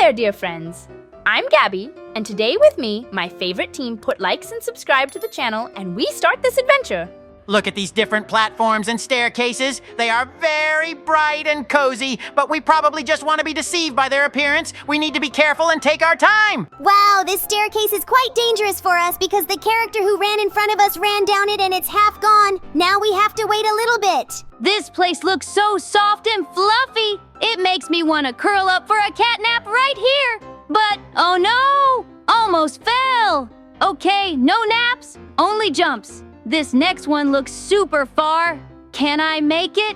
there, dear friends. I'm Gabby, and today with me, my favorite team put likes and subscribe to the channel, and we start this adventure. Look at these different platforms and staircases. They are very bright and cozy, but we probably just want to be deceived by their appearance. We need to be careful and take our time. Wow, this staircase is quite dangerous for us because the character who ran in front of us ran down it and it's half gone. Now we have to wait a little bit. This place looks so soft and fluffy. It makes me want to curl up for a cat nap right here. But, oh no, almost fell. Okay, no naps, only jumps. This next one looks super far. Can I make it?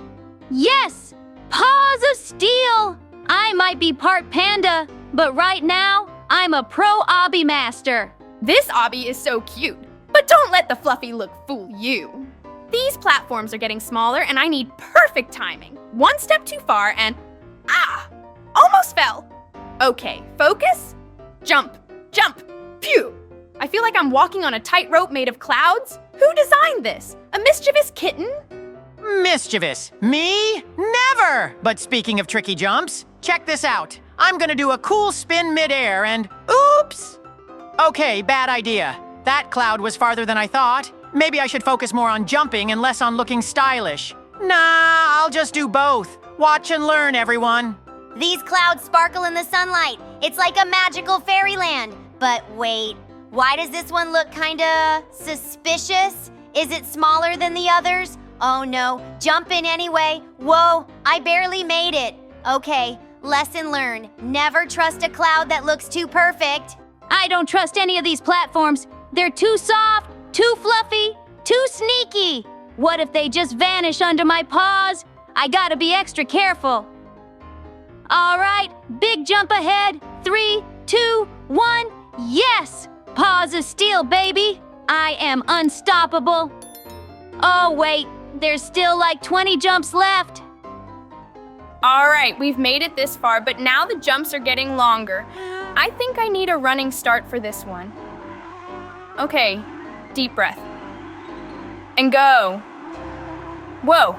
Yes! Paws of steel! I might be part panda, but right now, I'm a pro obby master. This obby is so cute, but don't let the fluffy look fool you. These platforms are getting smaller and I need perfect timing. One step too far and, almost fell. Okay, focus, jump, jump, phew. I feel like I'm walking on a tightrope made of clouds. Who designed this? A mischievous kitten? Mischievous? Me? Never! But speaking of tricky jumps, check this out. I'm gonna do a cool spin midair and oops! Okay, bad idea. That cloud was farther than I thought. Maybe I should focus more on jumping and less on looking stylish. Nah, I'll just do both. Watch and learn, everyone. These clouds sparkle in the sunlight. It's like a magical fairyland. But wait, why does this one look kinda suspicious? Is it smaller than the others? Oh no, jump in anyway. Whoa, I barely made it. Okay, lesson learned. Never trust a cloud that looks too perfect. I don't trust any of these platforms. They're too soft, too fluffy, too sneaky. What if they just vanish under my paws? I gotta be extra careful. All right, big jump ahead. 3, 2, 1, yes! Paws of steel, baby. I am unstoppable. Oh, wait, there's still like 20 jumps left. All right, we've made it this far, but now the jumps are getting longer. I think I need a running start for this one. Okay, deep breath. And go. Whoa,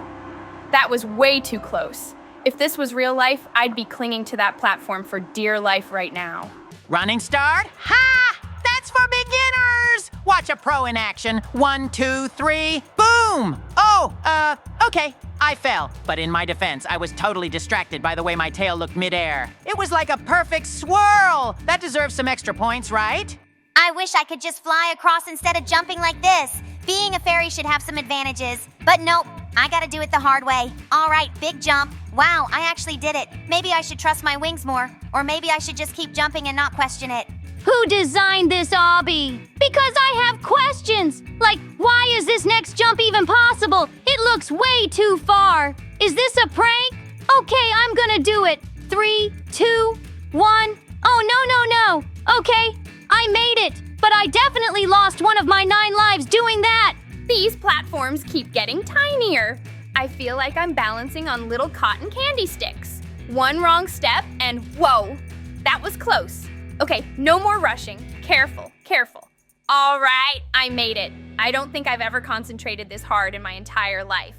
that was way too close. If this was real life, I'd be clinging to that platform for dear life right now. Running start? Ha! That's for beginners! Watch a pro in action. 1, 2, 3, boom! Oh, okay, I fell. But in my defense, I was totally distracted by the way my tail looked midair. It was like a perfect swirl! That deserves some extra points, right? I wish I could just fly across instead of jumping like this. Being a fairy should have some advantages. But nope, I gotta do it the hard way. All right, big jump. Wow, I actually did it. Maybe I should trust my wings more. Or maybe I should just keep jumping and not question it. Who designed this obby? Because I have questions. Like, why is this next jump even possible? It looks way too far. Is this a prank? Okay, I'm gonna do it. 3, 2, 1. Oh, no. Okay, I made it. But I definitely lost one of my 9 lives doing that. These platforms keep getting tinier. I feel like I'm balancing on little cotton candy sticks. One wrong step and whoa, that was close. Okay, no more rushing. Careful, careful. All right, I made it. I don't think I've ever concentrated this hard in my entire life.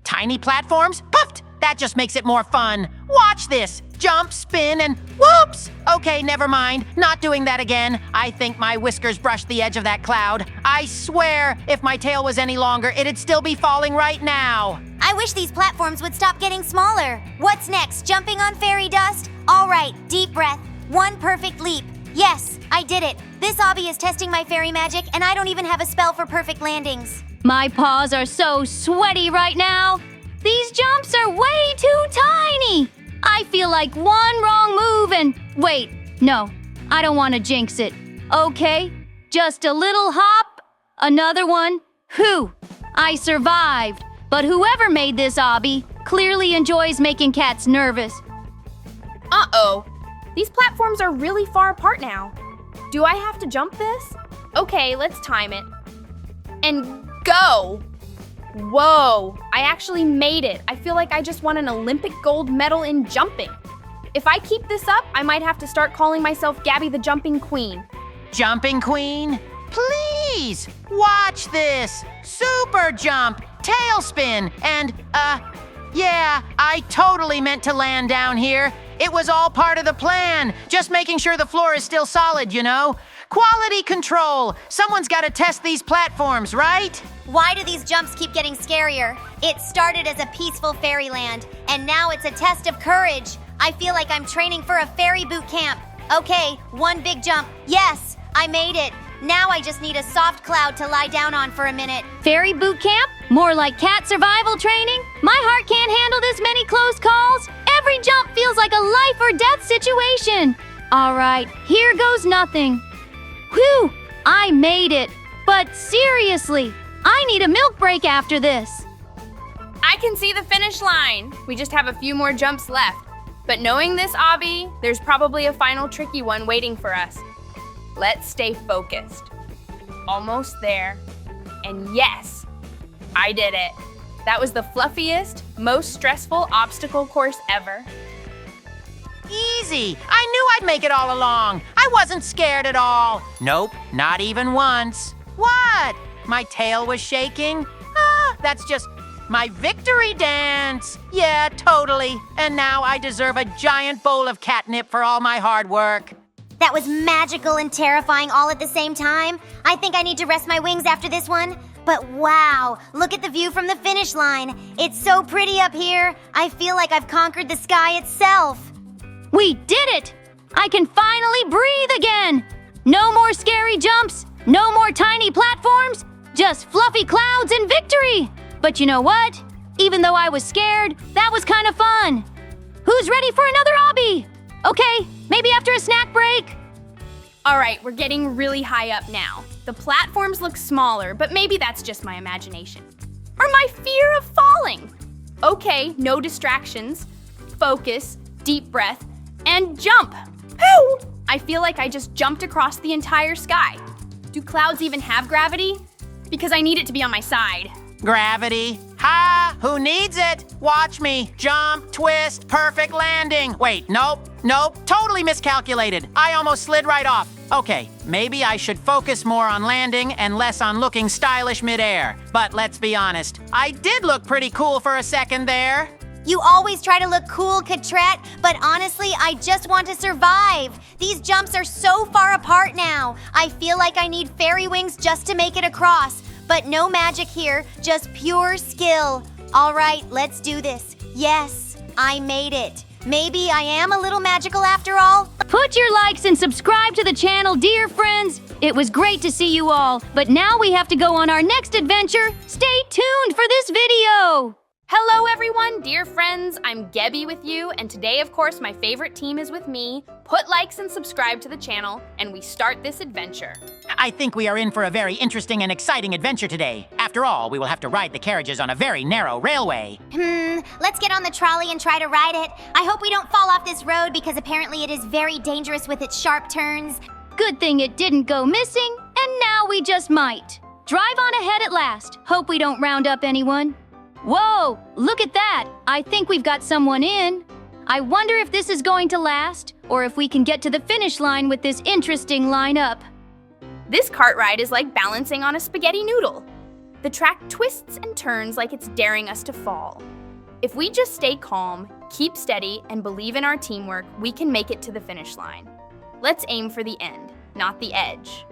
Tiny platforms? Puffed! That just makes it more fun. Watch this. Jump, spin, and whoops! Okay, never mind. Not doing that again. I think my whiskers brushed the edge of that cloud. I swear, if my tail was any longer, it'd still be falling right now. I wish these platforms would stop getting smaller. What's next? Jumping on fairy dust? All right, deep breath. 1 perfect leap. Yes, I did it. This obby is testing my fairy magic, and I don't even have a spell for perfect landings. My paws are so sweaty right now. These jumps are way too tiny. I feel like one wrong move and... Wait, no, I don't want to jinx it. Okay, just a little hop, another one. Whew, I survived. But whoever made this obby clearly enjoys making cats nervous. Uh-oh, these platforms are really far apart now. Do I have to jump this? Okay, let's time it. And go! Whoa, I actually made it. I feel like I just won an Olympic gold medal in jumping. If I keep this up, I might have to start calling myself Gabby the Jumping Queen. Jumping Queen? Please! Watch this! Super jump, tailspin, and, yeah, I totally meant to land down here. It was all part of the plan. Just making sure the floor is still solid, you know? Quality control. Someone's got to test these platforms, right? Why do these jumps keep getting scarier? It started as a peaceful fairyland, and now it's a test of courage. I feel like I'm training for a fairy boot camp. Okay, one big jump. Yes, I made it. Now I just need a soft cloud to lie down on for a minute. Fairy boot camp? More like cat survival training? My heart can't handle this many close calls. Every jump feels like a life or death situation. All right, here goes nothing. Whew, I made it. But seriously, I need a milk break after this. I can see the finish line. We just have a few more jumps left. But knowing this, Obby, there's probably a final tricky one waiting for us. Let's stay focused. Almost there. And yes, I did it. That was the fluffiest, most stressful obstacle course ever. Easy. I knew I'd make it all along. I wasn't scared at all. Nope, not even once. What? My tail was shaking? That's just my victory dance. Yeah, totally. And now I deserve a giant bowl of catnip for all my hard work. That was magical and terrifying all at the same time. I think I need to rest my wings after this one. But wow, look at the view from the finish line. It's so pretty up here. I feel like I've conquered the sky itself. We did it! I can finally breathe again! No more scary jumps, no more tiny platforms, just fluffy clouds and victory! But you know what? Even though I was scared, that was kind of fun. Who's ready for another obby? Okay, maybe after a snack break. All right, we're getting really high up now. The platforms look smaller, but maybe that's just my imagination. Or my fear of falling. Okay, no distractions. Focus, deep breath, and jump. Whew! I feel like I just jumped across the entire sky. Do clouds even have gravity? Because I need it to be on my side. Gravity? Ha! Who needs it? Watch me. Jump, twist, perfect landing. Wait, nope, totally miscalculated. I almost slid right off. Okay, maybe I should focus more on landing and less on looking stylish midair. But let's be honest, I did look pretty cool for a second there. You always try to look cool, Catrat, but honestly, I just want to survive. These jumps are so far apart now. I feel like I need fairy wings just to make it across. But no magic here, just pure skill. All right, let's do this. Yes, I made it. Maybe I am a little magical after all. Put your likes and subscribe to the channel, dear friends. It was great to see you all, but now we have to go on our next adventure. Stay tuned for this video. Hello everyone, dear friends, I'm Gabby with you, and today of course my favorite team is with me. Put likes and subscribe to the channel, and we start this adventure. I think we are in for a very interesting and exciting adventure today. After all, we will have to ride the carriages on a very narrow railway. Let's get on the trolley and try to ride it. I hope we don't fall off this road because apparently it is very dangerous with its sharp turns. Good thing it didn't go missing, and now we just might. Drive on ahead at last. Hope we don't round up anyone. Whoa, look at that. I think we've got someone in. I wonder if this is going to last, or if we can get to the finish line with this interesting lineup. This cart ride is like balancing on a spaghetti noodle. The track twists and turns like it's daring us to fall. If we just stay calm, keep steady, and believe in our teamwork, we can make it to the finish line. Let's aim for the end, not the edge.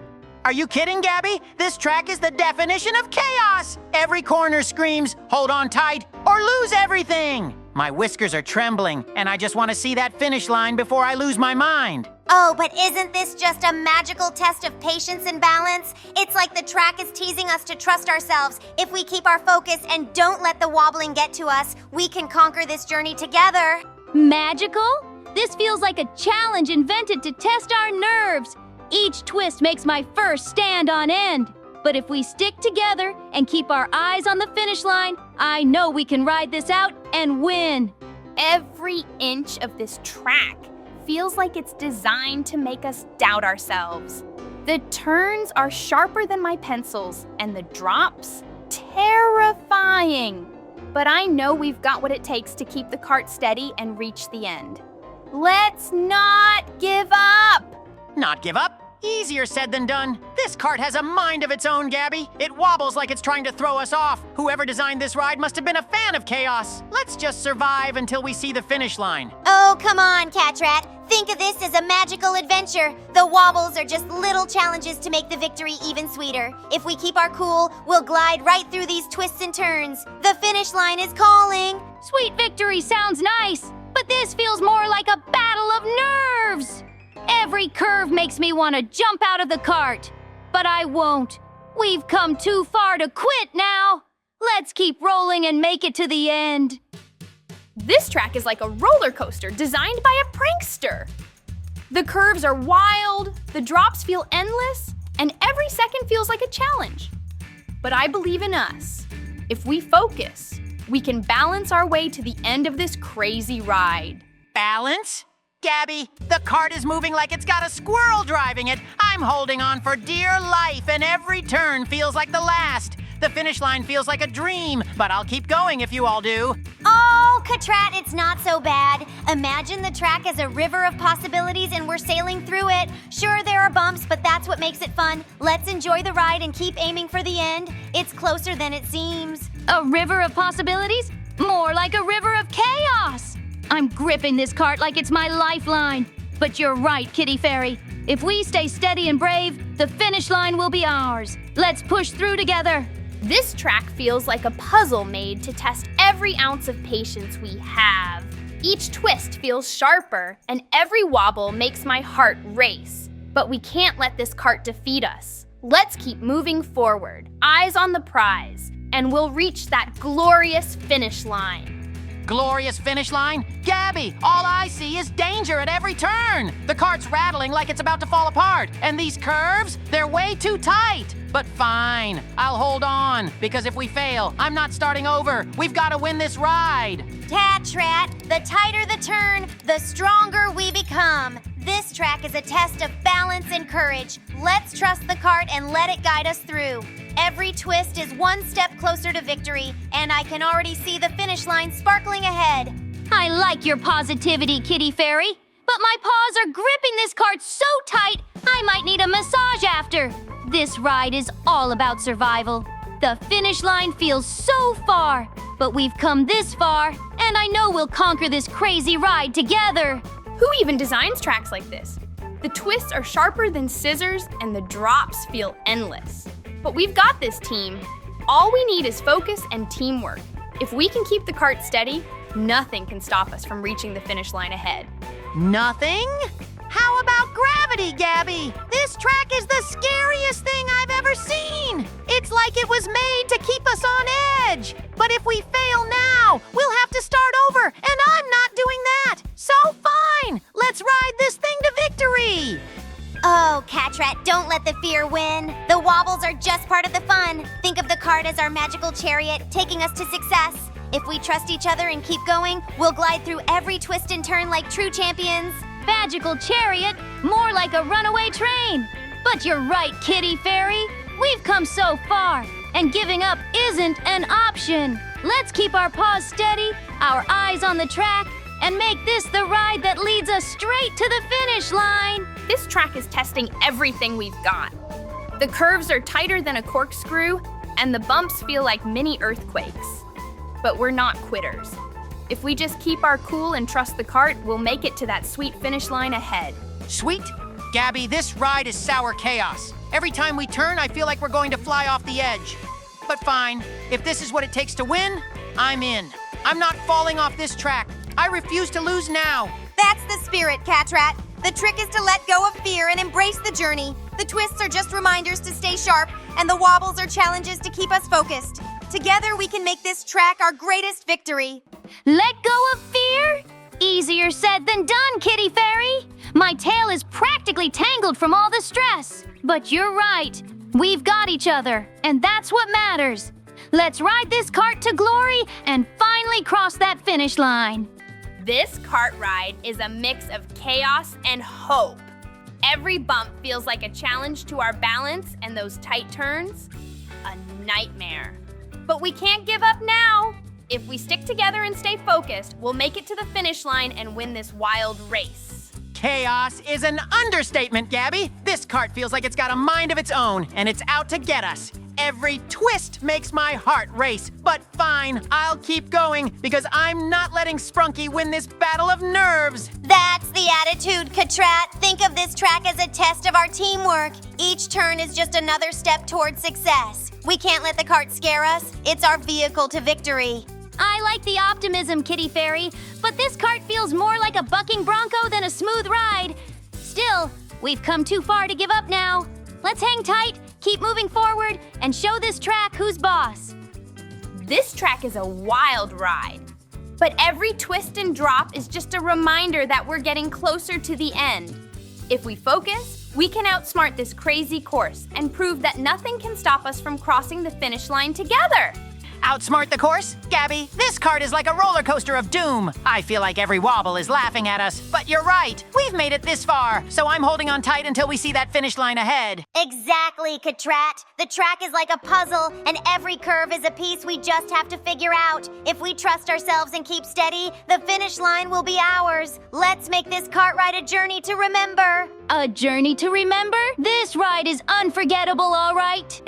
Are you kidding, Gabby? This track is the definition of chaos! Every corner screams, hold on tight, or lose everything! My whiskers are trembling, and I just want to see that finish line before I lose my mind. Oh, but isn't this just a magical test of patience and balance? It's like the track is teasing us to trust ourselves. If we keep our focus and don't let the wobbling get to us, we can conquer this journey together. Magical? This feels like a challenge invented to test our nerves. Each twist makes my first stand on end. But if we stick together and keep our eyes on the finish line, I know we can ride this out and win. Every inch of this track feels like it's designed to make us doubt ourselves. The turns are sharper than my pencils, and the drops, terrifying. But I know we've got what it takes to keep the cart steady and reach the end. Let's not give up! Not give up? Easier said than done. This cart has a mind of its own, Gabby. It wobbles like it's trying to throw us off. Whoever designed this ride must have been a fan of chaos. Let's just survive until we see the finish line. Oh, come on, Catrat. Think of this as a magical adventure. The wobbles are just little challenges to make the victory even sweeter. If we keep our cool, we'll glide right through these twists and turns. The finish line is calling. Sweet victory sounds nice, but this feels more like a battle of nerves. Every curve makes me want to jump out of the cart, but I won't. We've come too far to quit now. Let's keep rolling and make it to the end. This track is like a roller coaster designed by a prankster. The curves are wild, the drops feel endless, and every second feels like a challenge. But I believe in us. If we focus, we can balance our way to the end of this crazy ride. Balance? Gabby, the cart is moving like it's got a squirrel driving it. I'm holding on for dear life, and every turn feels like the last. The finish line feels like a dream, but I'll keep going if you all do. Oh, Catrat, it's not so bad. Imagine the track as a river of possibilities and we're sailing through it. Sure, there are bumps, but that's what makes it fun. Let's enjoy the ride and keep aiming for the end. It's closer than it seems. A river of possibilities? More like a river of chaos. I'm gripping this cart like it's my lifeline. But you're right, Kitty Fairy. If we stay steady and brave, the finish line will be ours. Let's push through together. This track feels like a puzzle made to test every ounce of patience we have. Each twist feels sharper, and every wobble makes my heart race. But we can't let this cart defeat us. Let's keep moving forward, eyes on the prize, and we'll reach that glorious finish line. Glorious finish line? Gabby, all I see is danger at every turn. The cart's rattling like it's about to fall apart. And these curves, they're way too tight. But fine, I'll hold on, because if we fail, I'm not starting over. We've got to win this ride. Catrat, the tighter the turn, the stronger we become. This track is a test of balance and courage. Let's trust the cart and let it guide us through. Every twist is one step closer to victory, and I can already see the finish line sparkling ahead. I like your positivity, Kitty Fairy, but my paws are gripping this cart so tight, I might need a massage after. This ride is all about survival. The finish line feels so far, but we've come this far, and I know we'll conquer this crazy ride together. Who even designs tracks like this? The twists are sharper than scissors, and the drops feel endless. But we've got this, team. All we need is focus and teamwork. If we can keep the cart steady, nothing can stop us from reaching the finish line ahead. Nothing? How about gravity, Gabby? This track is the scariest thing I've ever seen. It's like it was made to keep us on edge. But if we fail now, we'll have to start over, and I'm not doing that. So fine, let's ride this thing to victory. Oh, Catrat, don't let the fear win. The wobbles are just part of the fun. Think of the cart as our magical chariot, taking us to success. If we trust each other and keep going, we'll glide through every twist and turn like true champions. Magical chariot, more like a runaway train. But you're right, Kitty Fairy. We've come so far, and giving up isn't an option. Let's keep our paws steady, our eyes on the track, and make this the ride that leads us straight to the finish line. This track is testing everything we've got. The curves are tighter than a corkscrew, and the bumps feel like mini earthquakes. But we're not quitters. If we just keep our cool and trust the cart, we'll make it to that sweet finish line ahead. Sweet? Gabby, this ride is sour chaos. Every time we turn, I feel like we're going to fly off the edge. But fine, if this is what it takes to win, I'm in. I'm not falling off this track. I refuse to lose now. That's the spirit, Catrat. The trick is to let go of fear and embrace the journey. The twists are just reminders to stay sharp, and the wobbles are challenges to keep us focused. Together, we can make this track our greatest victory. Let go of fear? Easier said than done, Kitty Fairy. My tail is practically tangled from all the stress. But you're right. We've got each other, and that's what matters. Let's ride this cart to glory and finally cross that finish line. This cart ride is a mix of chaos and hope. Every bump feels like a challenge to our balance, and those tight turns, a nightmare. But we can't give up now. If we stick together and stay focused, we'll make it to the finish line and win this wild race. Chaos is an understatement, Gabby. This cart feels like it's got a mind of its own, and it's out to get us. Every twist makes my heart race, but fine, I'll keep going because I'm not letting Sprunky win this battle of nerves. That's the attitude, Catrat. Think of this track as a test of our teamwork. Each turn is just another step towards success. We can't let the cart scare us. It's our vehicle to victory. I like the optimism, Kitty Fairy, but this cart feels more like a bucking bronco than a smooth ride. Still, we've come too far to give up now. Let's hang tight, keep moving forward, and show this track who's boss. This track is a wild ride, but every twist and drop is just a reminder that we're getting closer to the end. If we focus, we can outsmart this crazy course and prove that nothing can stop us from crossing the finish line together. Outsmart the course? Gabby, this cart is like a roller coaster of doom. I feel like every wobble is laughing at us. But you're right, we've made it this far, so I'm holding on tight until we see that finish line ahead. Exactly, Catrat. The track is like a puzzle, and every curve is a piece we just have to figure out. If we trust ourselves and keep steady, the finish line will be ours. Let's make this cart ride a journey to remember. A journey to remember? This ride is unforgettable, all right.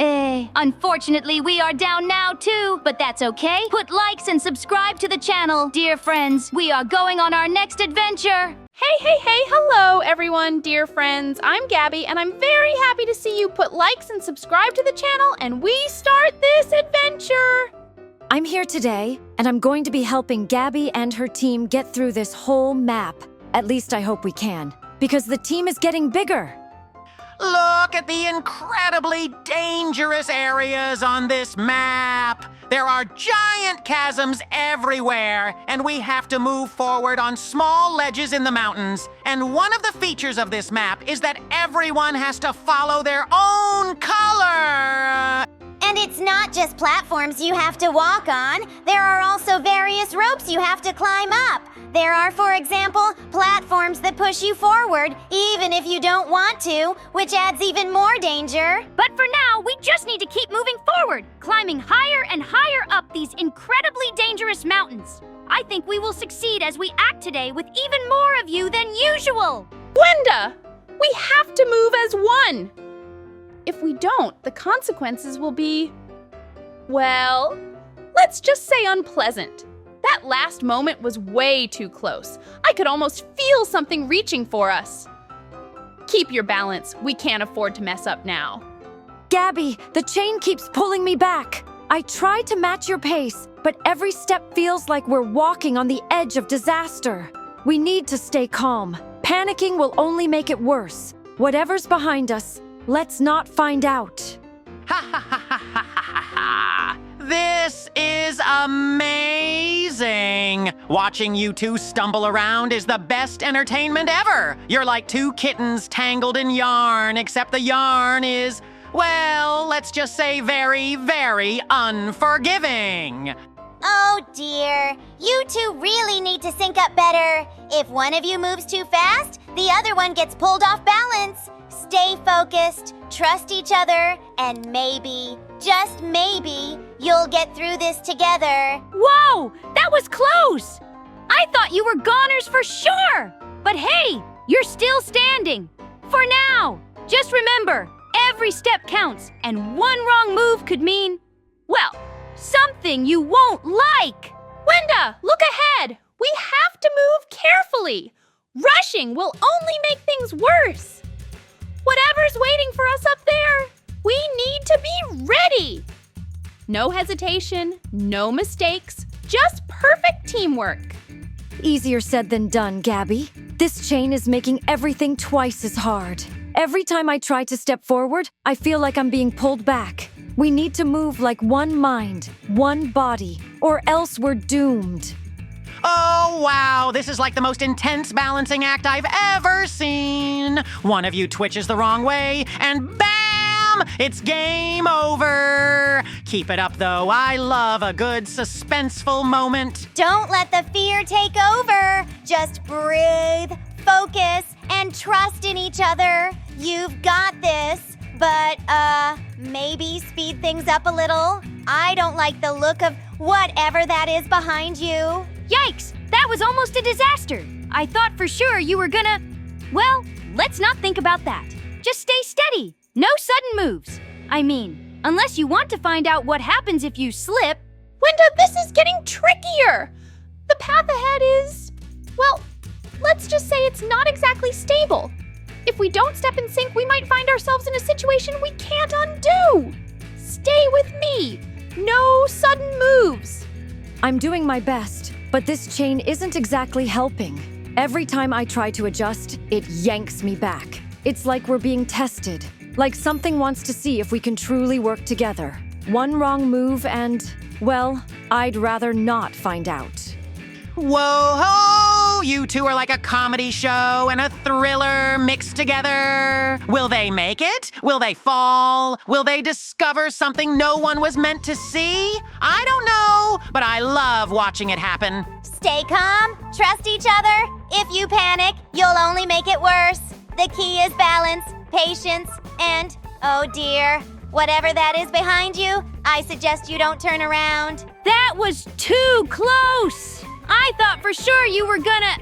Unfortunately, we are down now too, but that's okay. Put likes and subscribe to the channel. Dear friends, we are going on our next adventure. Hey, hello everyone, dear friends. I'm Gabby, and I'm very happy to see you put likes and subscribe to the channel, and we start this adventure. I'm here today, and I'm going to be helping Gabby and her team get through this whole map. At least I hope we can, because the team is getting bigger. Look at the incredibly dangerous areas on this map. There are giant chasms everywhere, and we have to move forward on small ledges in the mountains. And one of the features of this map is that everyone has to follow their own color. And it's not just platforms you have to walk on. There are also various ropes you have to climb up. There are, for example, platforms that push you forward, even if you don't want to, which adds even more danger. But for now, we just need to keep moving forward, climbing higher and higher up these incredibly dangerous mountains. I think we will succeed as we act today with even more of you than usual. Gwenda, we have to move as one. If we don't, the consequences will be, well, let's just say unpleasant. That last moment was way too close. I could almost feel something reaching for us. Keep your balance. We can't afford to mess up now. Gabby, the chain keeps pulling me back. I try to match your pace, but every step feels like we're walking on the edge of disaster. We need to stay calm. Panicking will only make it worse. Whatever's behind us, let's not find out. Ha ha ha ha ha ha ha! This is amazing! Watching you two stumble around is the best entertainment ever! You're like two kittens tangled in yarn, except the yarn is, well, let's just say very, very unforgiving. Oh dear, you two really need to sync up better. If one of you moves too fast, the other one gets pulled off balance. Stay focused, trust each other, and maybe, just maybe, you'll get through this together. Whoa, that was close! I thought you were goners for sure! But hey, you're still standing. For now, just remember, every step counts, and one wrong move could mean, well, something you won't like. Gwenda, look ahead. We have to move carefully. Rushing will only make things worse. Whatever's waiting for us up there, we need to be ready. No hesitation, no mistakes, just perfect teamwork. Easier said than done, Gabby. This chain is making everything twice as hard. Every time I try to step forward, I feel like I'm being pulled back. We need to move like one mind, one body, or else we're doomed. Oh, wow, this is like the most intense balancing act I've ever seen. One of you twitches the wrong way, and bam! It's game over. Keep it up, though. I love a good suspenseful moment. Don't let the fear take over. Just breathe, focus, and trust in each other. You've got this, but, maybe speed things up a little. I don't like the look of whatever that is behind you. Yikes, that was almost a disaster. I thought for sure you were gonna... Well, let's not think about that. Just stay steady. No sudden moves. I mean, unless you want to find out what happens if you slip. Wenda, this is getting trickier. The path ahead is, well, let's just say it's not exactly stable. If we don't step in sync, we might find ourselves in a situation we can't undo. Stay with me. No sudden moves. I'm doing my best, but this chain isn't exactly helping. Every time I try to adjust, it yanks me back. It's like we're being tested, like something wants to see if we can truly work together. One wrong move and, well, I'd rather not find out. Whoa-ho! You two are like a comedy show and a thriller mixed together. Will they make it? Will they fall? Will they discover something no one was meant to see? I don't know, but I love watching it happen. Stay calm, trust each other. If you panic, you'll only make it worse. The key is balance, patience, and, oh dear, whatever that is behind you, I suggest you don't turn around. That was too close! I thought for sure you were gonna,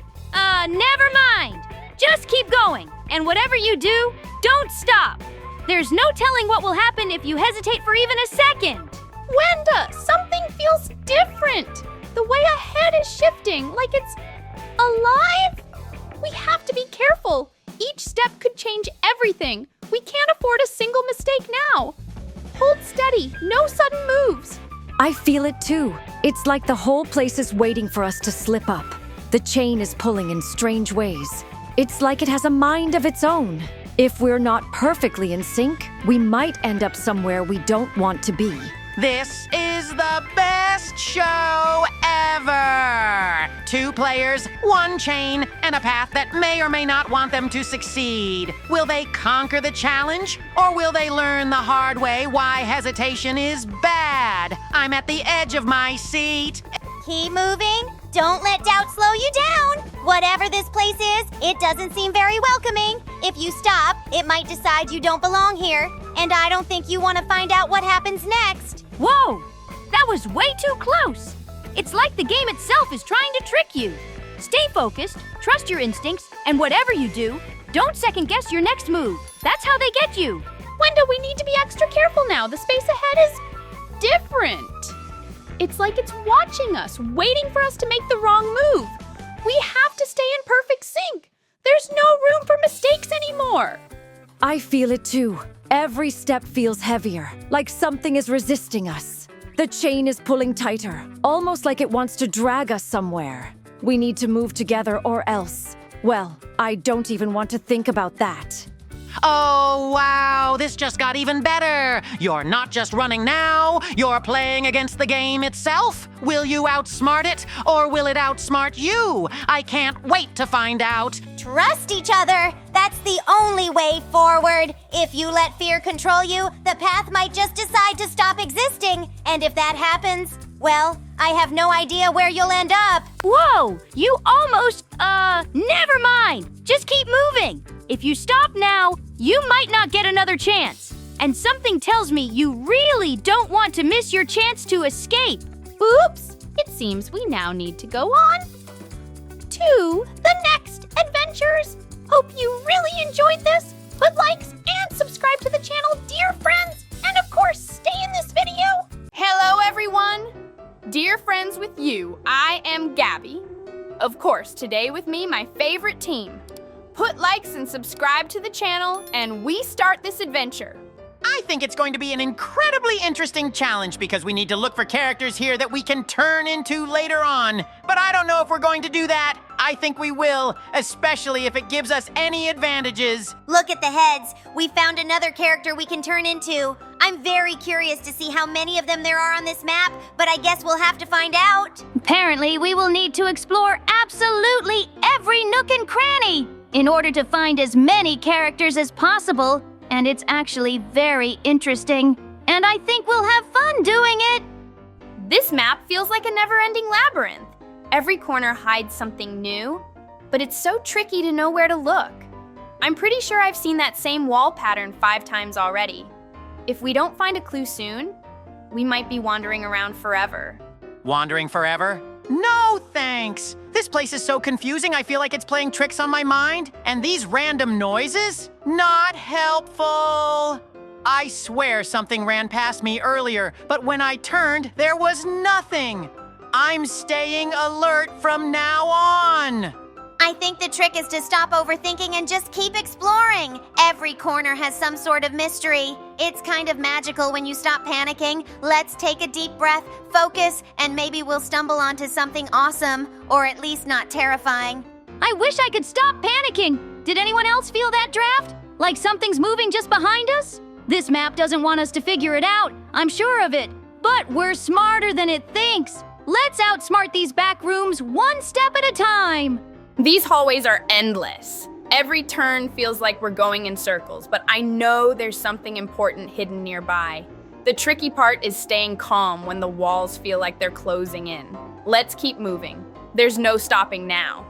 never mind. Just keep going, and whatever you do, don't stop. There's no telling what will happen if you hesitate for even a second. Wenda, something feels different. The way ahead is shifting, like it's alive. We have to be careful. Each step could change everything. We can't afford a single mistake now. Hold steady, no sudden moves. I feel it too. It's like the whole place is waiting for us to slip up. The chain is pulling in strange ways. It's like it has a mind of its own. If we're not perfectly in sync, we might end up somewhere we don't want to be. This is the best show ever! 2 players, 1 chain, and a path that may or may not want them to succeed. Will they conquer the challenge, or will they learn the hard way why hesitation is bad? I'm at the edge of my seat. Keep moving. Don't let doubt slow you down. Whatever this place is, it doesn't seem very welcoming. If you stop, it might decide you don't belong here. And I don't think you want to find out what happens next. Whoa! That was way too close! It's like the game itself is trying to trick you. Stay focused, trust your instincts, and whatever you do, don't second-guess your next move. That's how they get you. Wenda, we need to be extra careful now. The space ahead is different. It's like it's watching us, waiting for us to make the wrong move. We have to stay in perfect sync. There's no room for mistakes anymore. I feel it too. Every step feels heavier, like something is resisting us. The chain is pulling tighter, almost like it wants to drag us somewhere. We need to move together or else. Well, I don't even want to think about that. Oh, wow, this just got even better. You're not just running now, you're playing against the game itself. Will you outsmart it, or will it outsmart you? I can't wait to find out. Trust each other. That's the only way forward. If you let fear control you, the path might just decide to stop existing. And if that happens, well, I have no idea where you'll end up. Whoa! You almost, never mind! Just keep moving! If you stop now, you might not get another chance. And something tells me you really don't want to miss your chance to escape. Oops! It seems we now need to go on to the next adventures. Hope you really enjoyed this. Put likes and subscribe to the channel, dear friends. And of course, stay in this video. Hello, everyone. Dear friends with you, I am Gabby. Of course, today with me, my favorite team. Put likes and subscribe to the channel, and we start this adventure. I think it's going to be an incredibly interesting challenge because we need to look for characters here that we can turn into later on. But I don't know if we're going to do that. I think we will, especially if it gives us any advantages. Look at the heads. We found another character we can turn into. I'm very curious to see how many of them there are on this map, but I guess we'll have to find out. Apparently, we will need to explore absolutely every nook and cranny in order to find as many characters as possible. And it's actually very interesting. And I think we'll have fun doing it. This map feels like a never-ending labyrinth. Every corner hides something new, but it's so tricky to know where to look. I'm pretty sure I've seen that same wall pattern 5 times already. If we don't find a clue soon, we might be wandering around forever. Wandering forever? No thanks. This place is so confusing, I feel like it's playing tricks on my mind. And these random noises? Not helpful. I swear something ran past me earlier, but when I turned, there was nothing. I'm staying alert from now on. I think the trick is to stop overthinking and just keep exploring. Every corner has some sort of mystery. It's kind of magical when you stop panicking. Let's take a deep breath, focus, and maybe we'll stumble onto something awesome, or at least not terrifying. I wish I could stop panicking. Did anyone else feel that draft? Like something's moving just behind us? This map doesn't want us to figure it out, I'm sure of it. But we're smarter than it thinks. Let's outsmart these back rooms one step at a time. These hallways are endless. Every turn feels like we're going in circles, but I know there's something important hidden nearby. The tricky part is staying calm when the walls feel like they're closing in. Let's keep moving. There's no stopping now.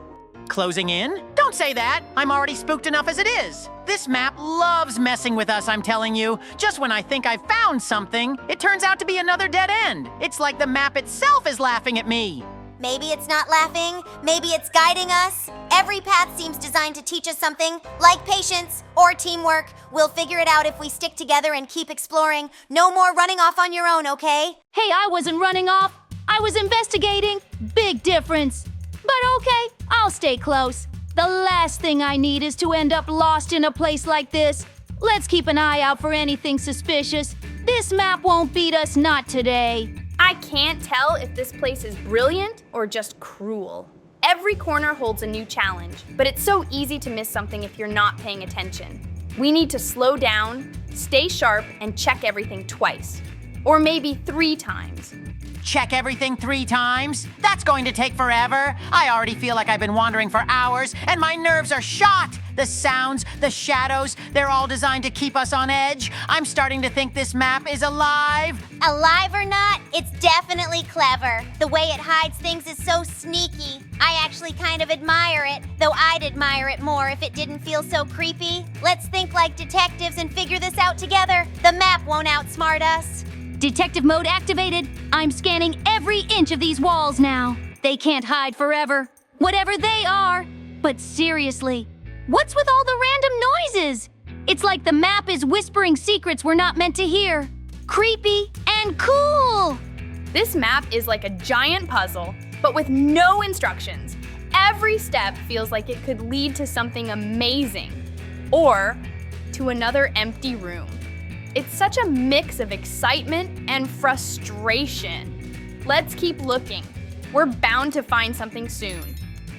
Closing in? Don't say that. I'm already spooked enough as it is. This map loves messing with us, I'm telling you. Just when I think I've found something, it turns out to be another dead end. It's like the map itself is laughing at me. Maybe it's not laughing, maybe it's guiding us. Every path seems designed to teach us something, like patience or teamwork. We'll figure it out if we stick together and keep exploring. No more running off on your own, okay? Hey, I wasn't running off. I was investigating. Big difference. But okay, I'll stay close. The last thing I need is to end up lost in a place like this. Let's keep an eye out for anything suspicious. This map won't beat us, not today. I can't tell if this place is brilliant or just cruel. Every corner holds a new challenge, but it's so easy to miss something if you're not paying attention. We need to slow down, stay sharp, and check everything twice. Or maybe 3 times. Check everything 3 times? That's going to take forever. I already feel like I've been wandering for hours, and my nerves are shot. The sounds, the shadows, they're all designed to keep us on edge. I'm starting to think this map is alive. Alive or not, it's definitely clever. The way it hides things is so sneaky. I actually kind of admire it, though I'd admire it more if it didn't feel so creepy. Let's think like detectives and figure this out together. The map won't outsmart us. Detective mode activated. I'm scanning every inch of these walls now. They can't hide forever, whatever they are. But seriously, what's with all the random noises? It's like the map is whispering secrets we're not meant to hear. Creepy and cool. This map is like a giant puzzle, but with no instructions. Every step feels like it could lead to something amazing, or to another empty room. It's such a mix of excitement and frustration. Let's keep looking. We're bound to find something soon.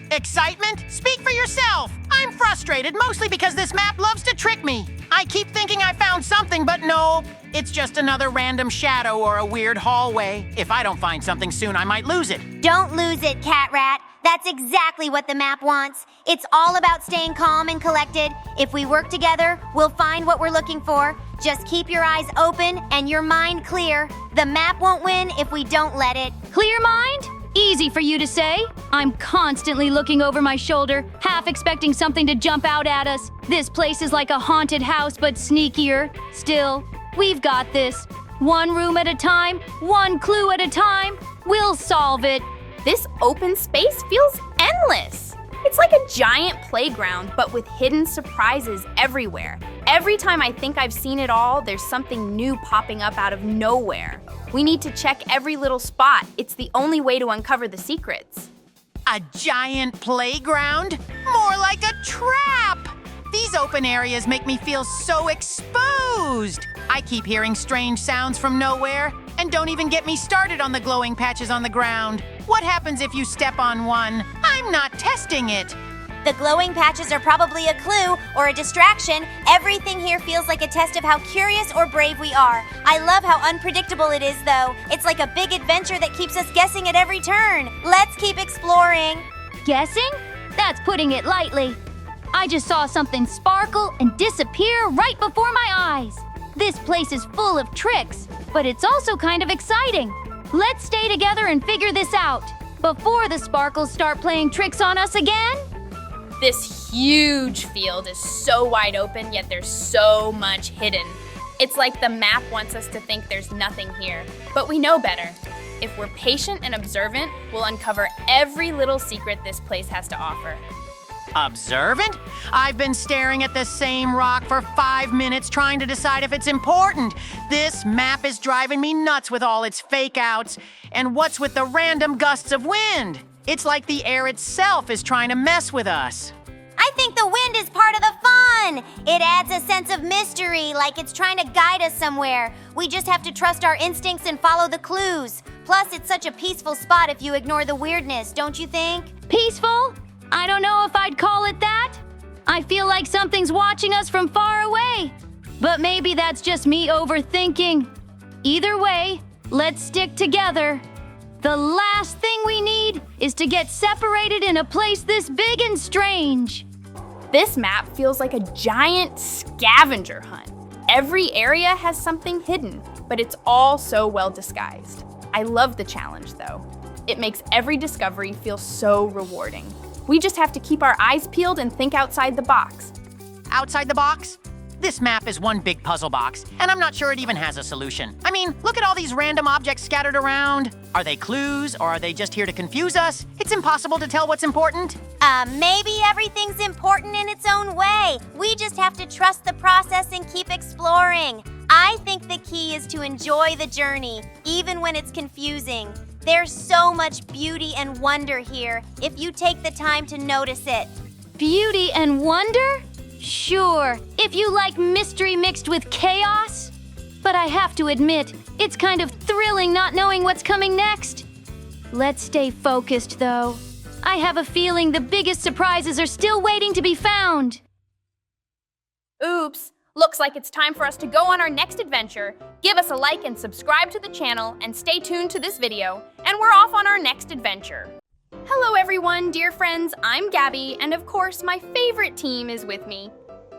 Excitement? Speak for yourself. I'm frustrated mostly because this map loves to trick me. I keep thinking I found something, but no. It's just another random shadow or a weird hallway. If I don't find something soon, I might lose it. Don't lose it, Catrat. That's exactly what the map wants. It's all about staying calm and collected. If we work together, we'll find what we're looking for. Just keep your eyes open and your mind clear. The map won't win if we don't let it. Clear mind? Easy for you to say. I'm constantly looking over my shoulder, half expecting something to jump out at us. This place is like a haunted house, but sneakier. Still, we've got this. One room at a time, one clue at a time. We'll solve it. This open space feels endless. It's like a giant playground, but with hidden surprises everywhere. Every time I think I've seen it all, there's something new popping up out of nowhere. We need to check every little spot. It's the only way to uncover the secrets. A giant playground? More like a trap! These open areas make me feel so exposed. I keep hearing strange sounds from nowhere, and don't even get me started on the glowing patches on the ground. What happens if you step on one? I'm not testing it. The glowing patches are probably a clue or a distraction. Everything here feels like a test of how curious or brave we are. I love how unpredictable it is, though. It's like a big adventure that keeps us guessing at every turn. Let's keep exploring. Guessing? That's putting it lightly. I just saw something sparkle and disappear right before my eyes. This place is full of tricks, but it's also kind of exciting. Let's stay together and figure this out before the sparkles start playing tricks on us again. This huge field is so wide open, yet there's so much hidden. It's like the map wants us to think there's nothing here, but we know better. If we're patient and observant, we'll uncover every little secret this place has to offer. Observant? I've been staring at the same rock for 5 minutes trying to decide if it's important. This map is driving me nuts with all its fake outs. And what's with the random gusts of wind? It's like the air itself is trying to mess with us. I think the wind is part of the fun. It adds a sense of mystery, like it's trying to guide us somewhere. We just have to trust our instincts and follow the clues. Plus, it's such a peaceful spot if you ignore the weirdness, don't you think? Peaceful? I don't know if I'd call it that. I feel like something's watching us from far away. But maybe that's just me overthinking. Either way, let's stick together. The last thing we need is to get separated in a place this big and strange. This map feels like a giant scavenger hunt. Every area has something hidden, but it's all so well disguised. I love the challenge, though. It makes every discovery feel so rewarding. We just have to keep our eyes peeled and think outside the box. Outside the box? This map is one big puzzle box, and I'm not sure it even has a solution. I mean, look at all these random objects scattered around. Are they clues, or are they just here to confuse us? It's impossible to tell what's important. Maybe everything's important in its own way. We just have to trust the process and keep exploring. I think the key is to enjoy the journey, even when it's confusing. There's so much beauty and wonder here, if you take the time to notice it. Beauty and wonder? Sure, if you like mystery mixed with chaos. But I have to admit, it's kind of thrilling not knowing what's coming next. Let's stay focused, though. I have a feeling the biggest surprises are still waiting to be found. Oops, looks like it's time for us to go on our next adventure. Give us a like and subscribe to the channel and stay tuned to this video, and we're off on our next adventure. Hello everyone, dear friends, I'm Gabby, and of course my favorite team is with me.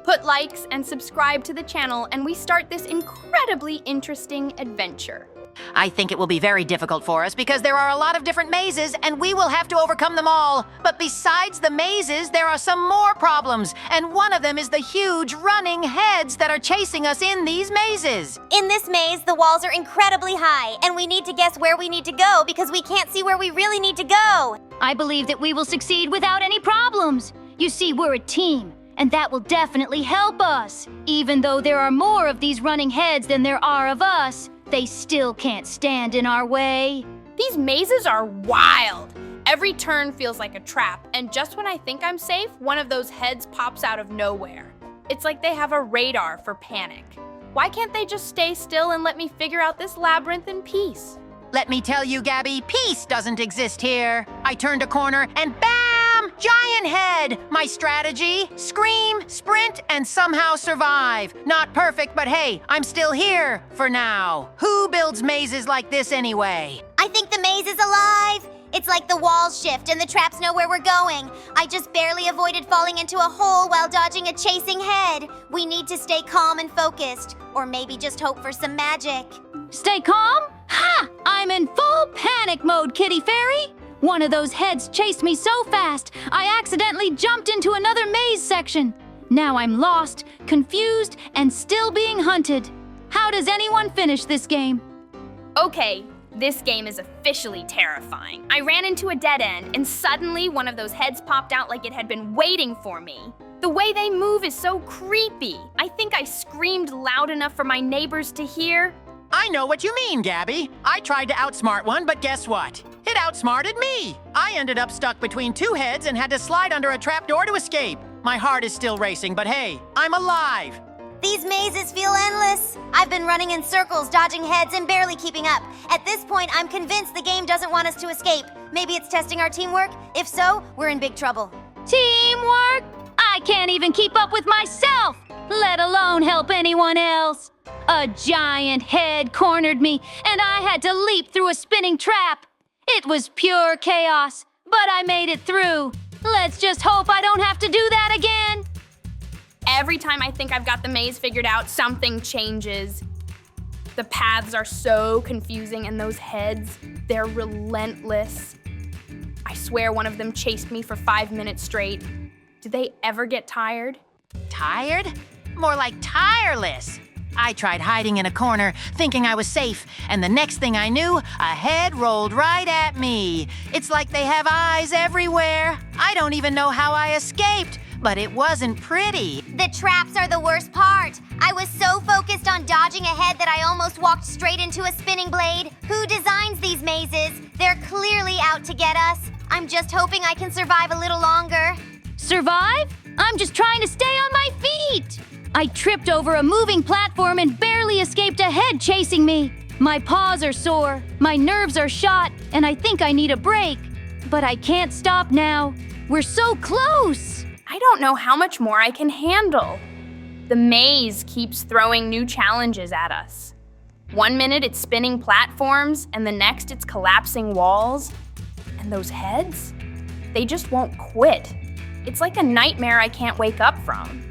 Put likes and subscribe to the channel and we start this incredibly interesting adventure. I think it will be very difficult for us because there are a lot of different mazes and we will have to overcome them all. But besides the mazes, there are some more problems, and one of them is the huge running heads that are chasing us in these mazes. In this maze, the walls are incredibly high, and we need to guess where we need to go because we can't see where we really need to go. I believe that we will succeed without any problems. You see, we're a team, and that will definitely help us. Even though there are more of these running heads than there are of us, they still can't stand in our way. These mazes are wild. Every turn feels like a trap, and just when I think I'm safe, one of those heads pops out of nowhere. It's like they have a radar for panic. Why can't they just stay still and let me figure out this labyrinth in peace? Let me tell you, Gabby, peace doesn't exist here. I turned a corner and bam! Giant head! My strategy? Scream, sprint, and somehow survive. Not perfect, but hey, I'm still here for now. Who builds mazes like this anyway? I think the maze is alive. It's like the walls shift and the traps know where we're going. I just barely avoided falling into a hole while dodging a chasing head. We need to stay calm and focused, or maybe just hope for some magic. Stay calm? Ha! I'm in full panic mode, Kitty Fairy! One of those heads chased me so fast, I accidentally jumped into another maze section. Now I'm lost, confused, and still being hunted. How does anyone finish this game? Okay, this game is officially terrifying. I ran into a dead end, and suddenly one of those heads popped out like it had been waiting for me. The way they move is so creepy. I think I screamed loud enough for my neighbors to hear. I know what you mean, Gabby. I tried to outsmart one, but guess what? It outsmarted me. I ended up stuck between two heads and had to slide under a trapdoor to escape. My heart is still racing, but hey, I'm alive. These mazes feel endless. I've been running in circles, dodging heads, and barely keeping up. At this point, I'm convinced the game doesn't want us to escape. Maybe it's testing our teamwork? If so, we're in big trouble. Teamwork? I can't even keep up with myself, let alone help anyone else. A giant head cornered me, and I had to leap through a spinning trap. It was pure chaos, but I made it through. Let's just hope I don't have to do that again. Every time I think I've got the maze figured out, something changes. The paths are so confusing, and those heads, they're relentless. I swear one of them chased me for 5 minutes straight. Do they ever get tired? Tired? More like tireless. I tried hiding in a corner, thinking I was safe, and the next thing I knew, a head rolled right at me. It's like they have eyes everywhere. I don't even know how I escaped, but it wasn't pretty. The traps are the worst part. I was so focused on dodging a head that I almost walked straight into a spinning blade. Who designs these mazes? They're clearly out to get us. I'm just hoping I can survive a little longer. Survive? I'm just trying to stay on my feet! I tripped over a moving platform and barely escaped a head chasing me. My paws are sore, my nerves are shot, and I think I need a break. But I can't stop now. We're so close! I don't know how much more I can handle. The maze keeps throwing new challenges at us. 1 minute it's spinning platforms, and the next it's collapsing walls. And those heads? They just won't quit. It's like a nightmare I can't wake up from.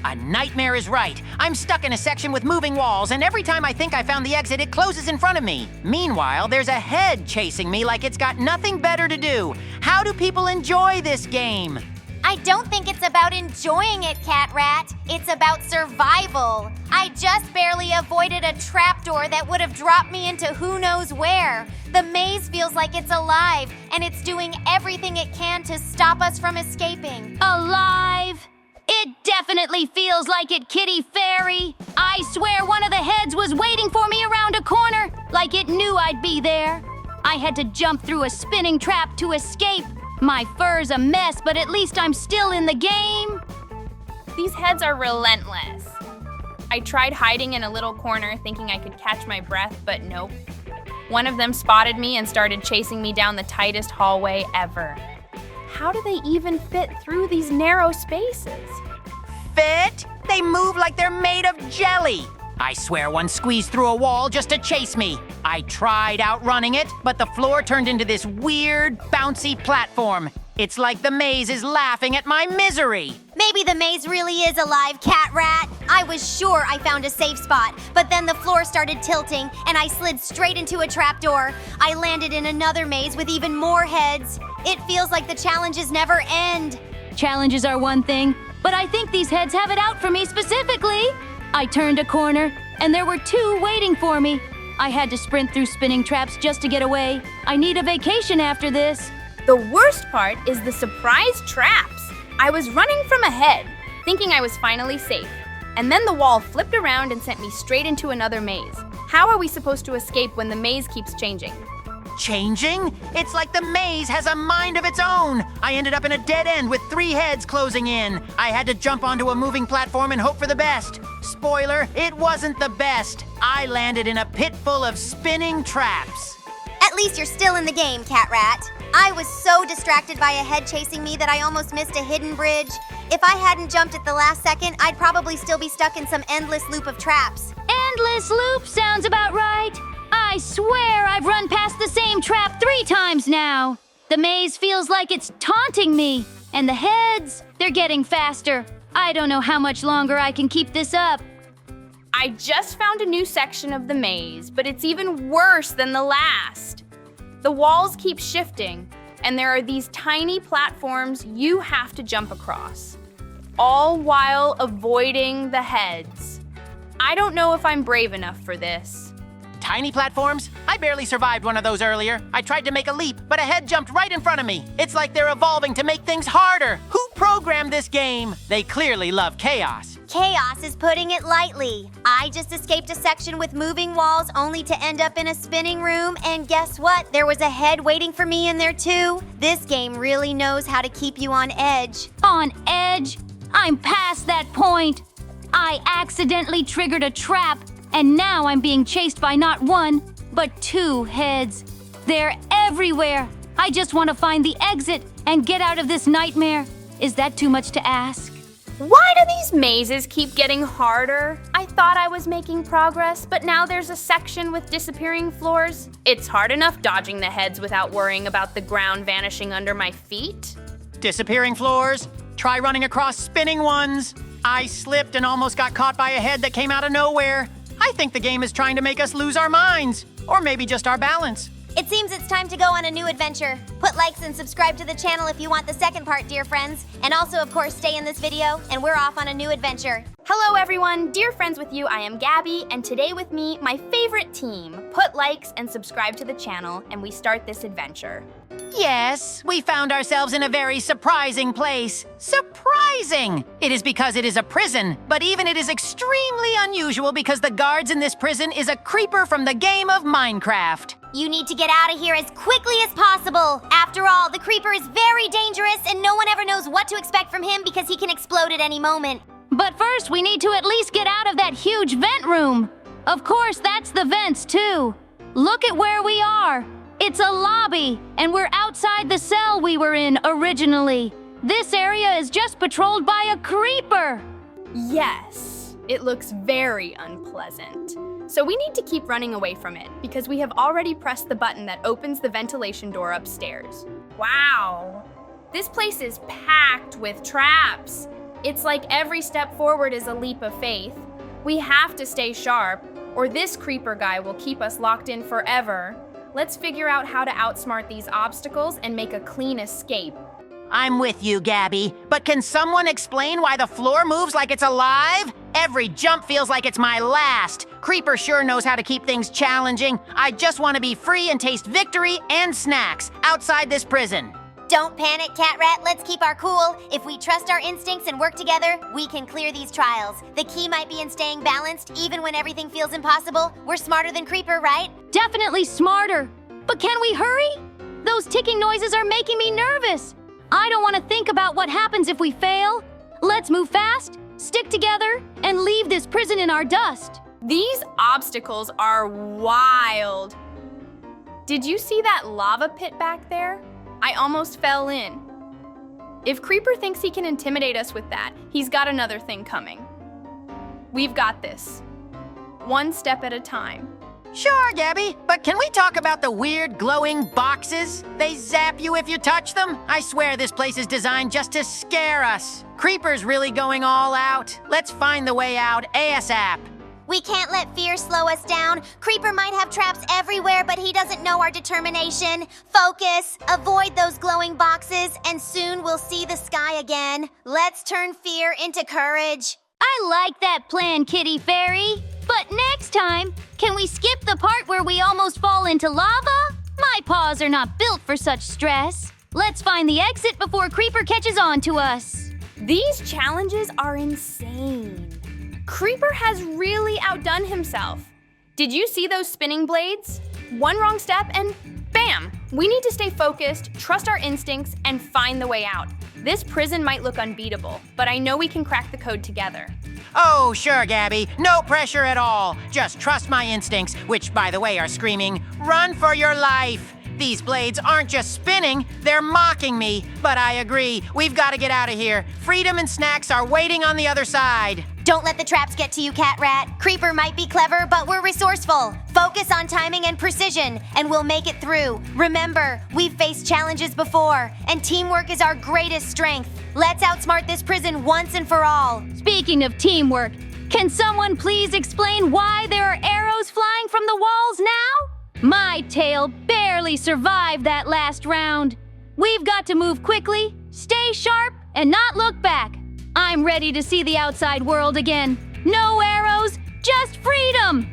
A nightmare is right. I'm stuck in a section with moving walls, and every time I think I found the exit, it closes in front of me. Meanwhile, there's a head chasing me like it's got nothing better to do. How do people enjoy this game? I don't think it's about enjoying it, Catrat. It's about survival. I just barely avoided a trapdoor that would have dropped me into who knows where. The maze feels like it's alive, and it's doing everything it can to stop us from escaping. Alive? It definitely feels like it, Kitty Fairy. I swear one of the heads was waiting for me around a corner, like it knew I'd be there. I had to jump through a spinning trap to escape. My fur's a mess, but at least I'm still in the game. These heads are relentless. I tried hiding in a little corner thinking I could catch my breath, but nope. One of them spotted me and started chasing me down the tightest hallway ever. How do they even fit through these narrow spaces? Fit? They move like they're made of jelly. I swear one squeezed through a wall just to chase me. I tried outrunning it, but the floor turned into this weird, bouncy platform. It's like the maze is laughing at my misery. Maybe the maze really is alive, Catrat. I was sure I found a safe spot, but then the floor started tilting and I slid straight into a trapdoor. I landed in another maze with even more heads. It feels like the challenges never end. Challenges are one thing, but I think these heads have it out for me specifically. I turned a corner, and there were two waiting for me. I had to sprint through spinning traps just to get away. I need a vacation after this. The worst part is the surprise traps. I was running from a head, thinking I was finally safe. And then the wall flipped around and sent me straight into another maze. How are we supposed to escape when the maze keeps changing? Changing? It's like the maze has a mind of its own. I ended up in a dead end with 3 heads closing in. I had to jump onto a moving platform and hope for the best. Spoiler, it wasn't the best. I landed in a pit full of spinning traps. At least you're still in the game, Catrat. I was so distracted by a head chasing me that I almost missed a hidden bridge. If I hadn't jumped at the last second, I'd probably still be stuck in some endless loop of traps. Endless loop sounds about right. I swear I've run past the same trap 3 times now. The maze feels like it's taunting me. And the heads, they're getting faster. I don't know how much longer I can keep this up. I just found a new section of the maze, but it's even worse than the last. The walls keep shifting, and there are these tiny platforms you have to jump across, all while avoiding the heads. I don't know if I'm brave enough for this. Tiny platforms? I barely survived one of those earlier. I tried to make a leap, but a head jumped right in front of me. It's like they're evolving to make things harder. Who programmed this game? They clearly love chaos. Chaos is putting it lightly. I just escaped a section with moving walls only to end up in a spinning room, and guess what? There was a head waiting for me in there too. This game really knows how to keep you on edge. On edge? I'm past that point. I accidentally triggered a trap, and now I'm being chased by not 1, but 2 heads. They're everywhere. I just want to find the exit and get out of this nightmare. Is that too much to ask? Why do these mazes keep getting harder? I thought I was making progress, but now there's a section with disappearing floors. It's hard enough dodging the heads without worrying about the ground vanishing under my feet. Disappearing floors? Try running across spinning ones. I slipped and almost got caught by a head that came out of nowhere. I think the game is trying to make us lose our minds, or maybe just our balance. It seems it's time to go on a new adventure. Put likes and subscribe to the channel if you want the second part, dear friends. And also, of course, stay in this video, and we're off on a new adventure. Hello everyone, dear friends with you, I am Gabby, and today with me, my favorite team. Put likes and subscribe to the channel, and we start this adventure. Yes, we found ourselves in a very surprising place. Surprising! It is because it is a prison, but even it is extremely unusual because the guards in this prison is a creeper from the game of Minecraft. You need to get out of here as quickly as possible. After all, the creeper is very dangerous, and no one ever knows what to expect from him because he can explode at any moment. But first, we need to at least get out of that huge vent room. Of course, that's the vents, too. Look at where we are. It's a lobby, and we're outside the cell we were in originally. This area is just patrolled by a creeper. Yes, it looks very unpleasant. So we need to keep running away from it because we have already pressed the button that opens the ventilation door upstairs. Wow, this place is packed with traps. It's like every step forward is a leap of faith. We have to stay sharp, or this creeper guy will keep us locked in forever. Let's figure out how to outsmart these obstacles and make a clean escape. I'm with you, Gabby, but can someone explain why the floor moves like it's alive? Every jump feels like it's my last. Creeper sure knows how to keep things challenging. I just want to be free and taste victory and snacks outside this prison. Don't panic, Catrat. Let's keep our cool. If we trust our instincts and work together, we can clear these trials. The key might be in staying balanced, even when everything feels impossible. We're smarter than Creeper, right? Definitely smarter. But can we hurry? Those ticking noises are making me nervous. I don't want to think about what happens if we fail. Let's move fast, stick together, and leave this prison in our dust. These obstacles are wild. Did you see that lava pit back there? I almost fell in. If Creeper thinks he can intimidate us with that, he's got another thing coming. We've got this. One step at a time. Sure, Gabby, but can we talk about the weird glowing boxes? They zap you if you touch them. I swear this place is designed just to scare us. Creeper's really going all out. Let's find the way out ASAP. We can't let fear slow us down. Creeper might have traps everywhere, but he doesn't know our determination. Focus, avoid those glowing boxes, and soon we'll see the sky again. Let's turn fear into courage. I like that plan, Kitty Fairy. But next time, can we skip the part where we almost fall into lava? My paws are not built for such stress. Let's find the exit before Creeper catches on to us. These challenges are insane. Creeper has really outdone himself. Did you see those spinning blades? One wrong step and bam! We need to stay focused, trust our instincts, and find the way out. This prison might look unbeatable, but I know we can crack the code together. Oh, sure, Gabby. No pressure at all. Just trust my instincts, which, by the way, are screaming, "Run for your life!" These blades aren't just spinning, they're mocking me. But I agree, we've got to get out of here. Freedom and snacks are waiting on the other side. Don't let the traps get to you, Catrat. Creeper might be clever, but we're resourceful. Focus on timing and precision, and we'll make it through. Remember, we've faced challenges before, and teamwork is our greatest strength. Let's outsmart this prison once and for all. Speaking of teamwork, can someone please explain why there are arrows flying from the walls now? My tail barely survived that last round. We've got to move quickly, stay sharp, and not look back. I'm ready to see the outside world again. No arrows, just freedom!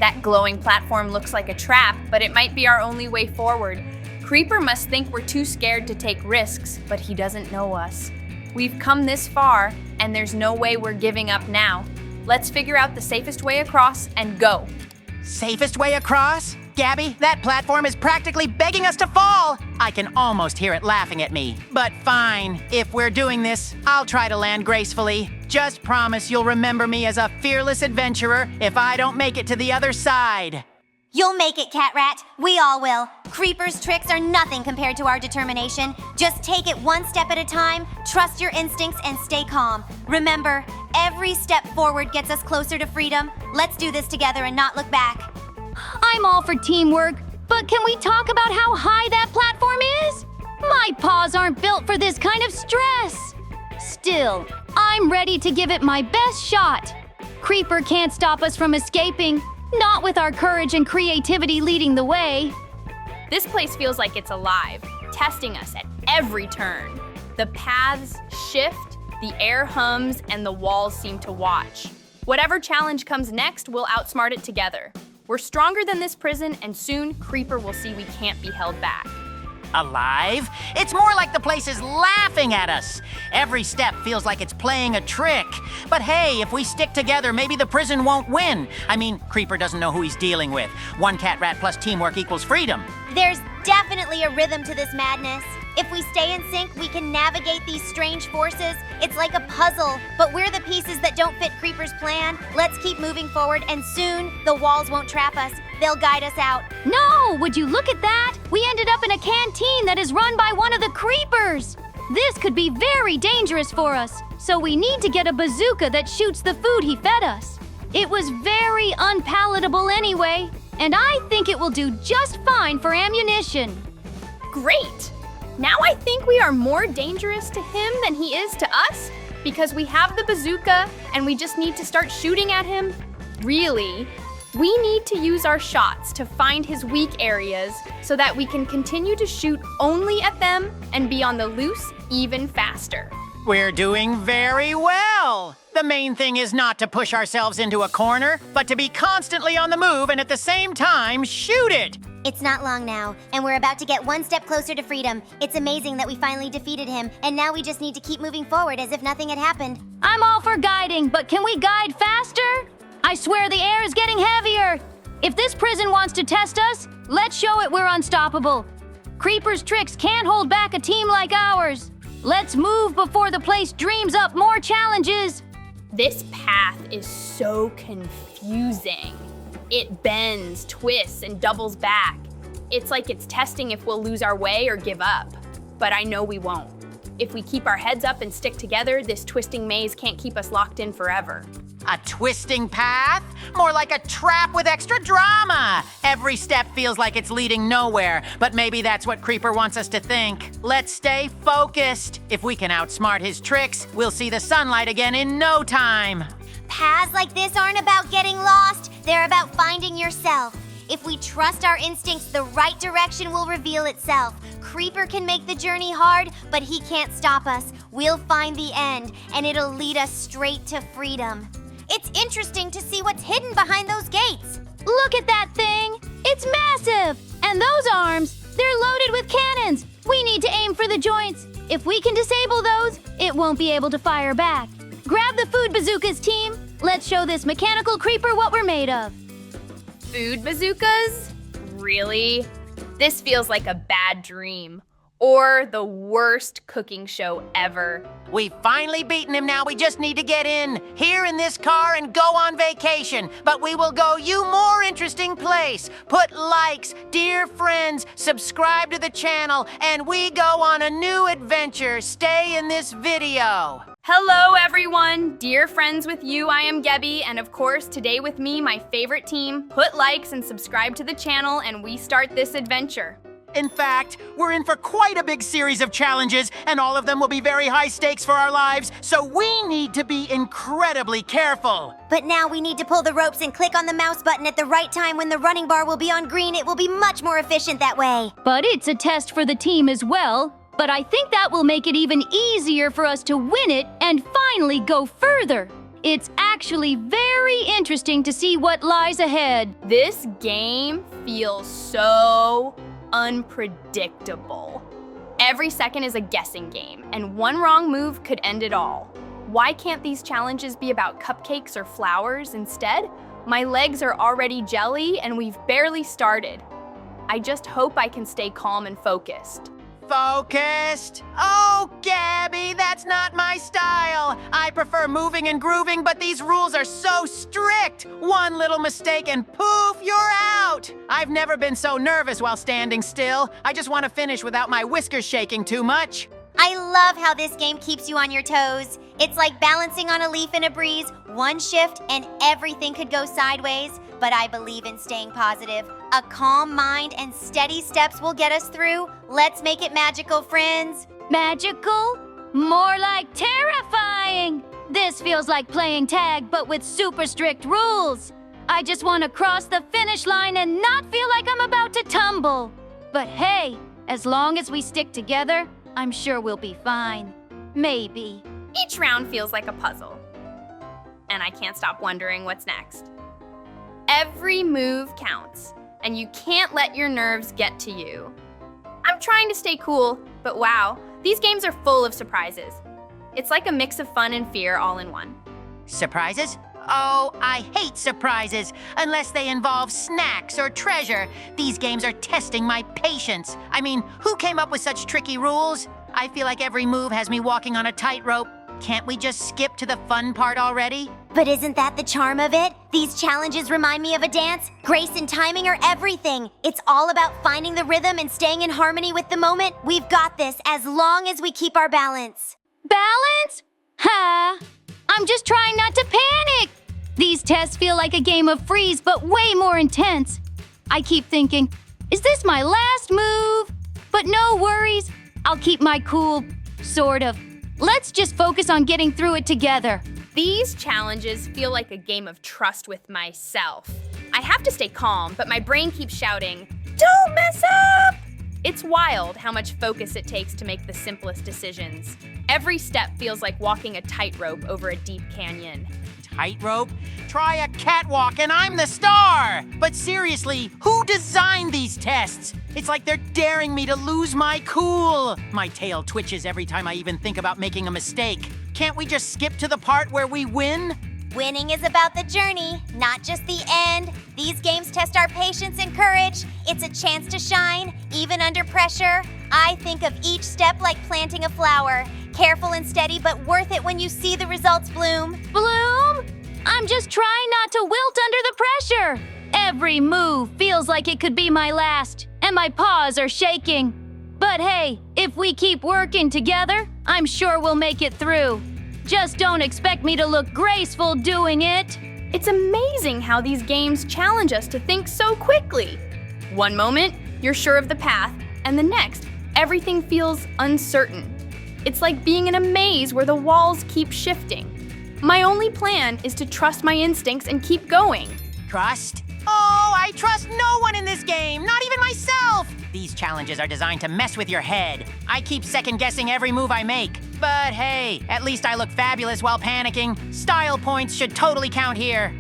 That glowing platform looks like a trap, but it might be our only way forward. Creeper must think we're too scared to take risks, but he doesn't know us. We've come this far, and there's no way we're giving up now. Let's figure out the safest way across and go. Safest way across? Gabby, that platform is practically begging us to fall. I can almost hear it laughing at me. But fine, if we're doing this, I'll try to land gracefully. Just promise you'll remember me as a fearless adventurer if I don't make it to the other side. You'll make it, Catrat. We all will. Creeper's tricks are nothing compared to our determination. Just take it one step at a time, trust your instincts, and stay calm. Remember, every step forward gets us closer to freedom. Let's do this together and not look back. I'm all for teamwork, but can we talk about how high that platform is? My paws aren't built for this kind of stress. Still, I'm ready to give it my best shot. Creeper can't stop us from escaping, not with our courage and creativity leading the way. This place feels like it's alive, testing us at every turn. The paths shift, the air hums, and the walls seem to watch. Whatever challenge comes next, we'll outsmart it together. We're stronger than this prison, and soon Creeper will see we can't be held back. Alive? It's more like the place is laughing at us. Every step feels like it's playing a trick. But hey, if we stick together, maybe the prison won't win. I mean, Creeper doesn't know who he's dealing with. One Catrat plus teamwork equals freedom. There's definitely a rhythm to this madness. If we stay in sync, we can navigate these strange forces. It's like a puzzle, but we're the pieces that don't fit Creeper's plan. Let's keep moving forward, and soon the walls won't trap us. They'll guide us out. No, would you look at that? We ended up in a canteen that is run by one of the Creepers. This could be very dangerous for us, so we need to get a bazooka that shoots the food he fed us. It was very unpalatable anyway, and I think it will do just fine for ammunition. Great! Now I think we are more dangerous to him than he is to us because we have the bazooka and we just need to start shooting at him. Really, we need to use our shots to find his weak areas so that we can continue to shoot only at them and be on the loose even faster. We're doing very well. The main thing is not to push ourselves into a corner, but to be constantly on the move and at the same time shoot it. It's not long now, and we're about to get one step closer to freedom. It's amazing that we finally defeated him, and now we just need to keep moving forward as if nothing had happened. I'm all for guiding, but can we guide faster? I swear the air is getting heavier. If this prison wants to test us, let's show it we're unstoppable. Creeper's tricks can't hold back a team like ours. Let's move before the place dreams up more challenges. This path is so confusing. It bends, twists, and doubles back. It's like it's testing if we'll lose our way or give up. But I know we won't. If we keep our heads up and stick together, this twisting maze can't keep us locked in forever. A twisting path? More like a trap with extra drama. Every step feels like it's leading nowhere, but maybe that's what Creeper wants us to think. Let's stay focused. If we can outsmart his tricks, we'll see the sunlight again in no time. Paths like this aren't about getting lost, they're about finding yourself. If we trust our instincts, the right direction will reveal itself. Creeper can make the journey hard, but he can't stop us. We'll find the end, and it'll lead us straight to freedom. It's interesting to see what's hidden behind those gates. Look at that thing! It's massive! And those arms, they're loaded with cannons! We need to aim for the joints. If we can disable those, it won't be able to fire back. Grab the food bazookas, team! Let's show this mechanical creeper what we're made of. Food bazookas? Really? This feels like a bad dream. Or the worst cooking show ever. We've finally beaten him now. We just need to get in, here in this car, and go on vacation. But we will go you more interesting place. Put likes, dear friends, subscribe to the channel, and we go on a new adventure. Stay in this video. Hello everyone! Dear friends with you, I am Gabby, and of course, today with me, my favorite team. Put likes and subscribe to the channel, and we start this adventure. In fact, we're in for quite a big series of challenges, and all of them will be very high stakes for our lives, so we need to be incredibly careful. But now we need to pull the ropes and click on the mouse button at the right time when the running bar will be on green. It will be much more efficient that way. But it's a test for the team as well. But I think that will make it even easier for us to win it and finally go further. It's actually very interesting to see what lies ahead. This game feels so unpredictable. Every second is a guessing game, and one wrong move could end it all. Why can't these challenges be about cupcakes or flowers instead? My legs are already jelly, and we've barely started. I just hope I can stay calm and focused. Focused? Oh, Gabby, that's not my style. I prefer moving and grooving, but these rules are so strict. One little mistake and poof, you're out. I've never been so nervous while standing still. I just want to finish without my whiskers shaking too much. I love how this game keeps you on your toes. It's like balancing on a leaf in a breeze. One shift and everything could go sideways, but I believe in staying positive. A calm mind and steady steps will get us through. Let's make it magical, friends. Magical? More like terrifying! This feels like playing tag, but with super strict rules. I just want to cross the finish line and not feel like I'm about to tumble. But hey, as long as we stick together, I'm sure we'll be fine. Maybe. Each round feels like a puzzle. And I can't stop wondering what's next. Every move counts, and you can't let your nerves get to you. I'm trying to stay cool, but wow, these games are full of surprises. It's like a mix of fun and fear all in one. Surprises? Oh, I hate surprises, unless they involve snacks or treasure. These games are testing my patience. I mean, who came up with such tricky rules? I feel like every move has me walking on a tightrope. Can't we just skip to the fun part already? But isn't that the charm of it? These challenges remind me of a dance. Grace and timing are everything. It's all about finding the rhythm and staying in harmony with the moment. We've got this as long as we keep our balance. Balance? Ha! I'm just trying not to panic! These tests feel like a game of freeze, but way more intense. I keep thinking, is this my last move? But no worries, I'll keep my cool, sort of. Let's just focus on getting through it together. These challenges feel like a game of trust with myself. I have to stay calm, but my brain keeps shouting, "Don't mess up!" It's wild how much focus it takes to make the simplest decisions. Every step feels like walking a tightrope over a deep canyon. Tightrope? Try a catwalk and I'm the star! But seriously, who designed these tests? It's like they're daring me to lose my cool. My tail twitches every time I even think about making a mistake. Can't we just skip to the part where we win? Winning is about the journey, not just the end. These games test our patience and courage. It's a chance to shine, even under pressure. I think of each step like planting a flower. Careful and steady, but worth it when you see the results bloom. Bloom? I'm just trying not to wilt under the pressure. Every move feels like it could be my last, and my paws are shaking. But hey, if we keep working together, I'm sure we'll make it through. Just don't expect me to look graceful doing it. It's amazing how these games challenge us to think so quickly. One moment, you're sure of the path, and the next, everything feels uncertain. It's like being in a maze where the walls keep shifting. My only plan is to trust my instincts and keep going. Trust? Oh, I trust no one in this game, not even myself! These challenges are designed to mess with your head. I keep second-guessing every move I make. But hey, at least I look fabulous while panicking. Style points should totally count here.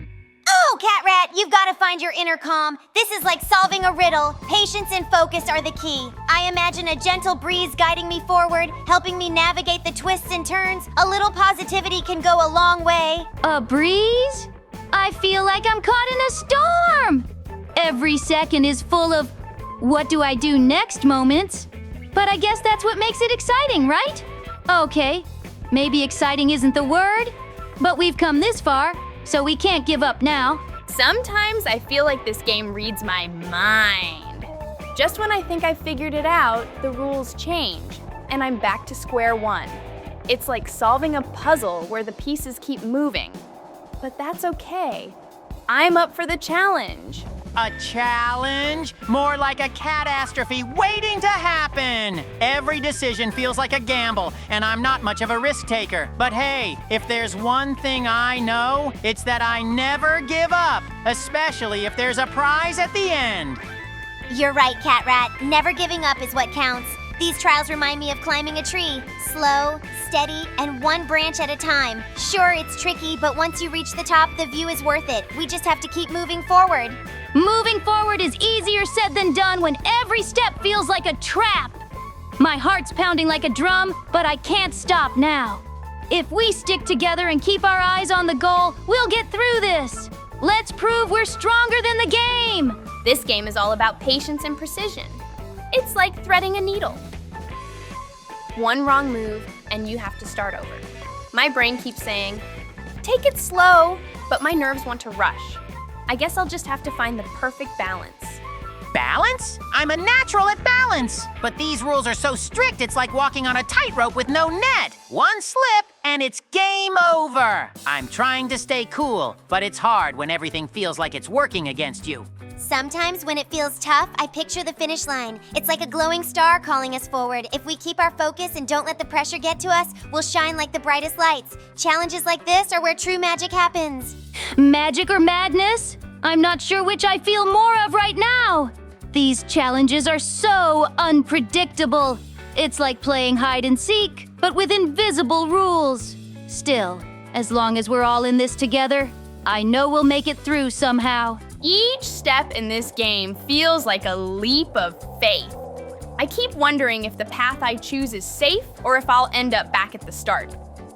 Oh, Catrat, you've got to find your inner calm. This is like solving a riddle. Patience and focus are the key. I imagine a gentle breeze guiding me forward, helping me navigate the twists and turns. A little positivity can go a long way. A breeze? I feel like I'm caught in a storm. Every second is full of what do I do next moments. But I guess that's what makes it exciting, right? Okay, maybe exciting isn't the word, but we've come this far, so we can't give up now. Sometimes I feel like this game reads my mind. Just when I think I figured it out, the rules change, and I'm back to square one. It's like solving a puzzle where the pieces keep moving. But that's okay. I'm up for the challenge. A challenge? More like a catastrophe waiting to happen! Every decision feels like a gamble, and I'm not much of a risk taker. But hey, if there's one thing I know, it's that I never give up, especially if there's a prize at the end. You're right, Catrat. Never giving up is what counts. These trials remind me of climbing a tree. Slow, steady, and one branch at a time. Sure, it's tricky, but once you reach the top, the view is worth it. We just have to keep moving forward. Moving forward is easier said than done when every step feels like a trap. My heart's pounding like a drum, but I can't stop now. If we stick together and keep our eyes on the goal, we'll get through this. Let's prove we're stronger than the game. This game is all about patience and precision. It's like threading a needle. One wrong move, and you have to start over. My brain keeps saying, take it slow, but my nerves want to rush. I guess I'll just have to find the perfect balance. Balance? I'm a natural at balance! But these rules are so strict, it's like walking on a tightrope with no net. One slip, and it's game over. I'm trying to stay cool, but it's hard when everything feels like it's working against you. Sometimes when it feels tough, I picture the finish line. It's like a glowing star calling us forward. If we keep our focus and don't let the pressure get to us, we'll shine like the brightest lights. Challenges like this are where true magic happens. Magic or madness? I'm not sure which I feel more of right now. These challenges are so unpredictable. It's like playing hide and seek, but with invisible rules. Still, as long as we're all in this together, I know we'll make it through somehow. Each step in this game feels like a leap of faith. I keep wondering if the path I choose is safe or if I'll end up back at the start.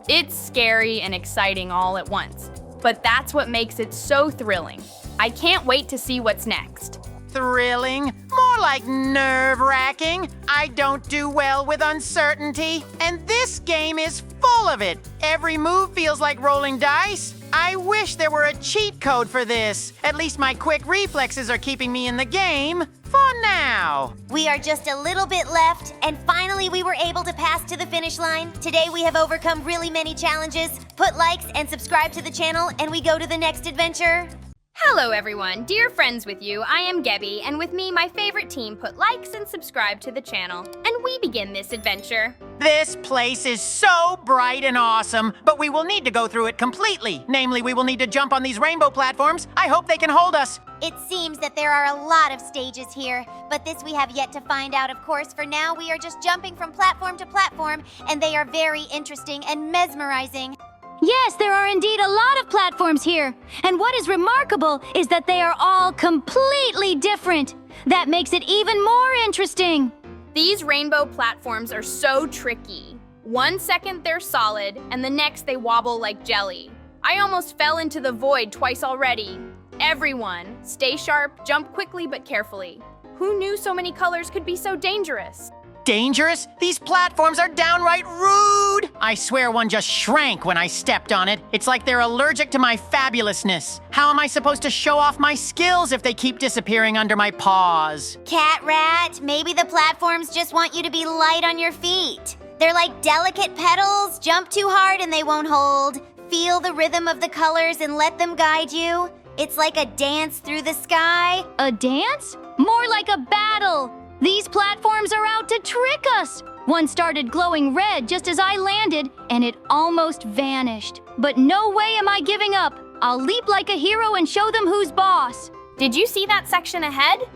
It's scary and exciting all at once, but that's what makes it so thrilling. I can't wait to see what's next. Thrilling? More like nerve-wracking. I don't do well with uncertainty, and this game is full of it. Every move feels like rolling dice. I wish there were a cheat code for this. At least my quick reflexes are keeping me in the game for now. We are just a little bit left, and finally we were able to pass to the finish line. Today we have overcome really many challenges. Put likes and subscribe to the channel, and we go to the next adventure. Hello everyone, dear friends with you, I am Gabby, and with me my favorite team put likes and subscribe to the channel, and we begin this adventure. This place is so bright and awesome, but we will need to go through it completely. Namely, we will need to jump on these rainbow platforms. I hope they can hold us. It seems that there are a lot of stages here, but this we have yet to find out, of course. For now, we are just jumping from platform to platform, and they are very interesting and mesmerizing. Yes, there are indeed a lot of platforms here. And what is remarkable is that they are all completely different. That makes it even more interesting. These rainbow platforms are so tricky. 1 second they're solid, and the next they wobble like jelly. I almost fell into the void twice already. Everyone, stay sharp, jump quickly but carefully. Who knew so many colors could be so dangerous? Dangerous? These platforms are downright rude! I swear one just shrank when I stepped on it. It's like they're allergic to my fabulousness. How am I supposed to show off my skills if they keep disappearing under my paws? Catrat, maybe the platforms just want you to be light on your feet. They're like delicate petals. Jump too hard and they won't hold. Feel the rhythm of the colors and let them guide you. It's like a dance through the sky. A dance? More like a battle. These platforms are out to trick us. One started glowing red just as I landed, and it almost vanished. But no way am I giving up. I'll leap like a hero and show them who's boss. Did you see that section ahead?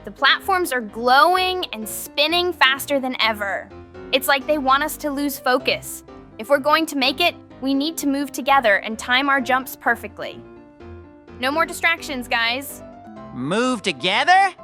The platforms are glowing and spinning faster than ever. It's like they want us to lose focus. If we're going to make it, we need to move together and time our jumps perfectly. No more distractions, guys. Move together?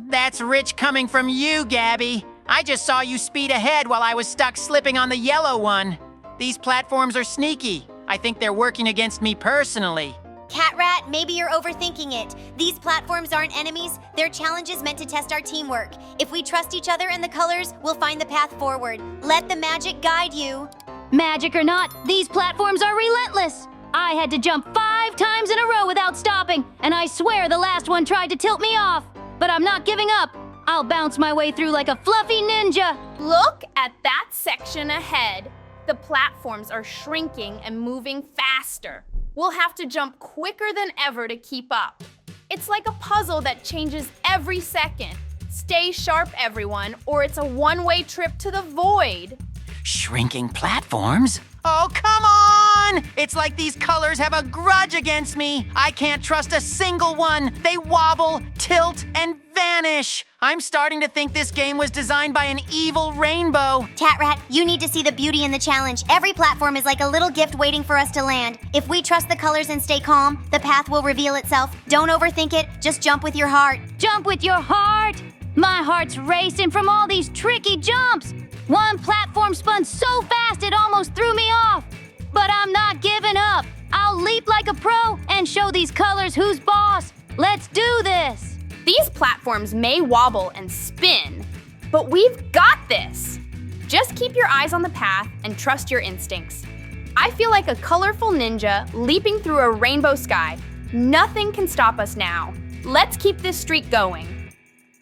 That's rich coming from you, Gabby. I just saw you speed ahead while I was stuck slipping on the yellow one. These platforms are sneaky. I think they're working against me personally. Catrat, maybe you're overthinking it. These platforms aren't enemies. They're challenges meant to test our teamwork. If we trust each other and the colors, we'll find the path forward. Let the magic guide you. Magic or not, these platforms are relentless. I had to jump 5 times in a row without stopping, and I swear the last one tried to tilt me off. But I'm not giving up. I'll bounce my way through like a fluffy ninja. Look at that section ahead. The platforms are shrinking and moving faster. We'll have to jump quicker than ever to keep up. It's like a puzzle that changes every second. Stay sharp, everyone, or it's a one-way trip to the void. Shrinking platforms? Oh, come on! It's like these colors have a grudge against me. I can't trust a single one. They wobble, tilt, and vanish. I'm starting to think this game was designed by an evil rainbow. Catrat, you need to see the beauty in the challenge. Every platform is like a little gift waiting for us to land. If we trust the colors and stay calm, the path will reveal itself. Don't overthink it. Just jump with your heart. Jump with your heart? My heart's racing from all these tricky jumps. One platform spun so fast it almost threw me off. But I'm not giving up. I'll leap like a pro and show these colors who's boss. Let's do this. These platforms may wobble and spin, but we've got this. Just keep your eyes on the path and trust your instincts. I feel like a colorful ninja leaping through a rainbow sky. Nothing can stop us now. Let's keep this streak going.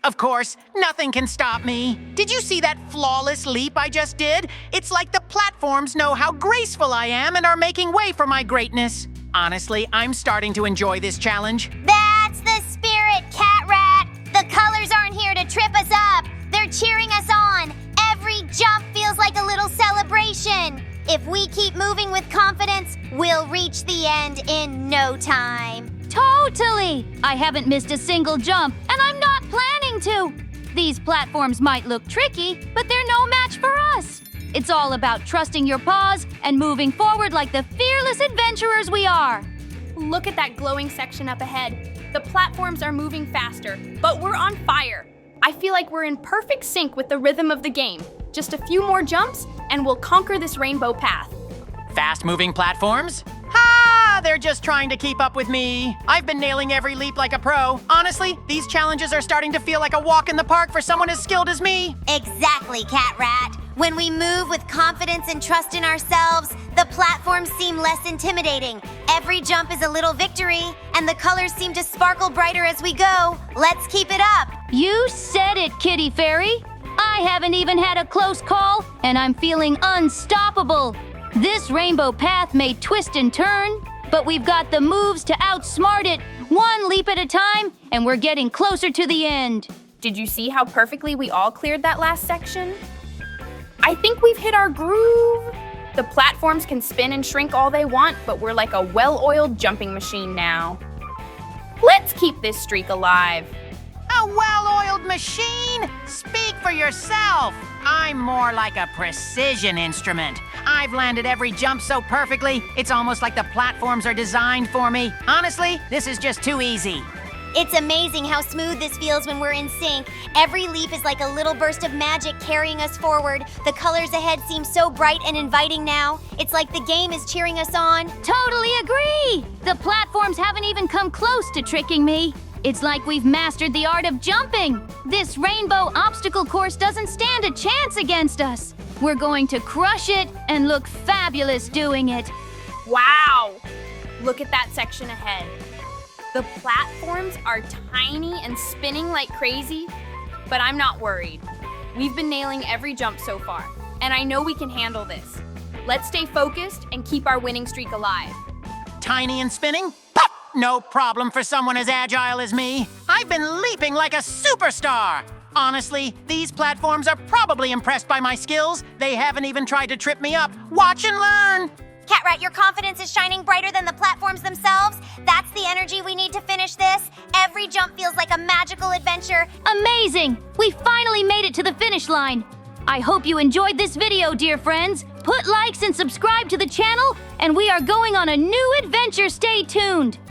Of course, nothing can stop me. Did you see that flawless leap I just did? It's like the platforms know how graceful I am and are making way for my greatness. Honestly, I'm starting to enjoy this challenge. That's the spirit, Catrat. The colors aren't here to trip us up. They're cheering us on. Every jump feels like a little celebration. If we keep moving with confidence, we'll reach the end in no time. Totally. I haven't missed a single jump, and I'm not planning going to. These platforms might look tricky, but they're no match for us. It's all about trusting your paws and moving forward like the fearless adventurers we are. Look at that glowing section up ahead. The platforms are moving faster, but we're on fire. I feel like we're in perfect sync with the rhythm of the game. Just a few more jumps, and we'll conquer this rainbow path. Fast-moving platforms? Ha! They're just trying to keep up with me. I've been nailing every leap like a pro. Honestly, these challenges are starting to feel like a walk in the park for someone as skilled as me. Exactly, Catrat. When we move with confidence and trust in ourselves, the platforms seem less intimidating. Every jump is a little victory, and the colors seem to sparkle brighter as we go. Let's keep it up. You said it, Kitty Fairy. I haven't even had a close call, and I'm feeling unstoppable. This rainbow path may twist and turn, but we've got the moves to outsmart it, one leap at a time, and we're getting closer to the end. Did you see how perfectly we all cleared that last section? I think we've hit our groove. The platforms can spin and shrink all they want, but we're like a well-oiled jumping machine now. Let's keep this streak alive. A well-oiled machine? Speak for yourself. I'm more like a precision instrument. I've landed every jump so perfectly, it's almost like the platforms are designed for me. Honestly, this is just too easy. It's amazing how smooth this feels when we're in sync. Every leap is like a little burst of magic carrying us forward. The colors ahead seem so bright and inviting now. It's like the game is cheering us on. Totally agree! The platforms haven't even come close to tricking me. It's like we've mastered the art of jumping. This rainbow obstacle course doesn't stand a chance against us. We're going to crush it and look fabulous doing it. Wow! Look at that section ahead. The platforms are tiny and spinning like crazy, but I'm not worried. We've been nailing every jump so far, and I know we can handle this. Let's stay focused and keep our winning streak alive. Tiny and spinning? Pop! No problem for someone as agile as me. I've been leaping like a superstar. Honestly, these platforms are probably impressed by my skills. They haven't even tried to trip me up. Watch and learn. Catrat, your confidence is shining brighter than the platforms themselves. That's the energy we need to finish this. Every jump feels like a magical adventure. Amazing! We finally made it to the finish line. I hope you enjoyed this video, dear friends. Put likes and subscribe to the channel, and we are going on a new adventure. Stay tuned.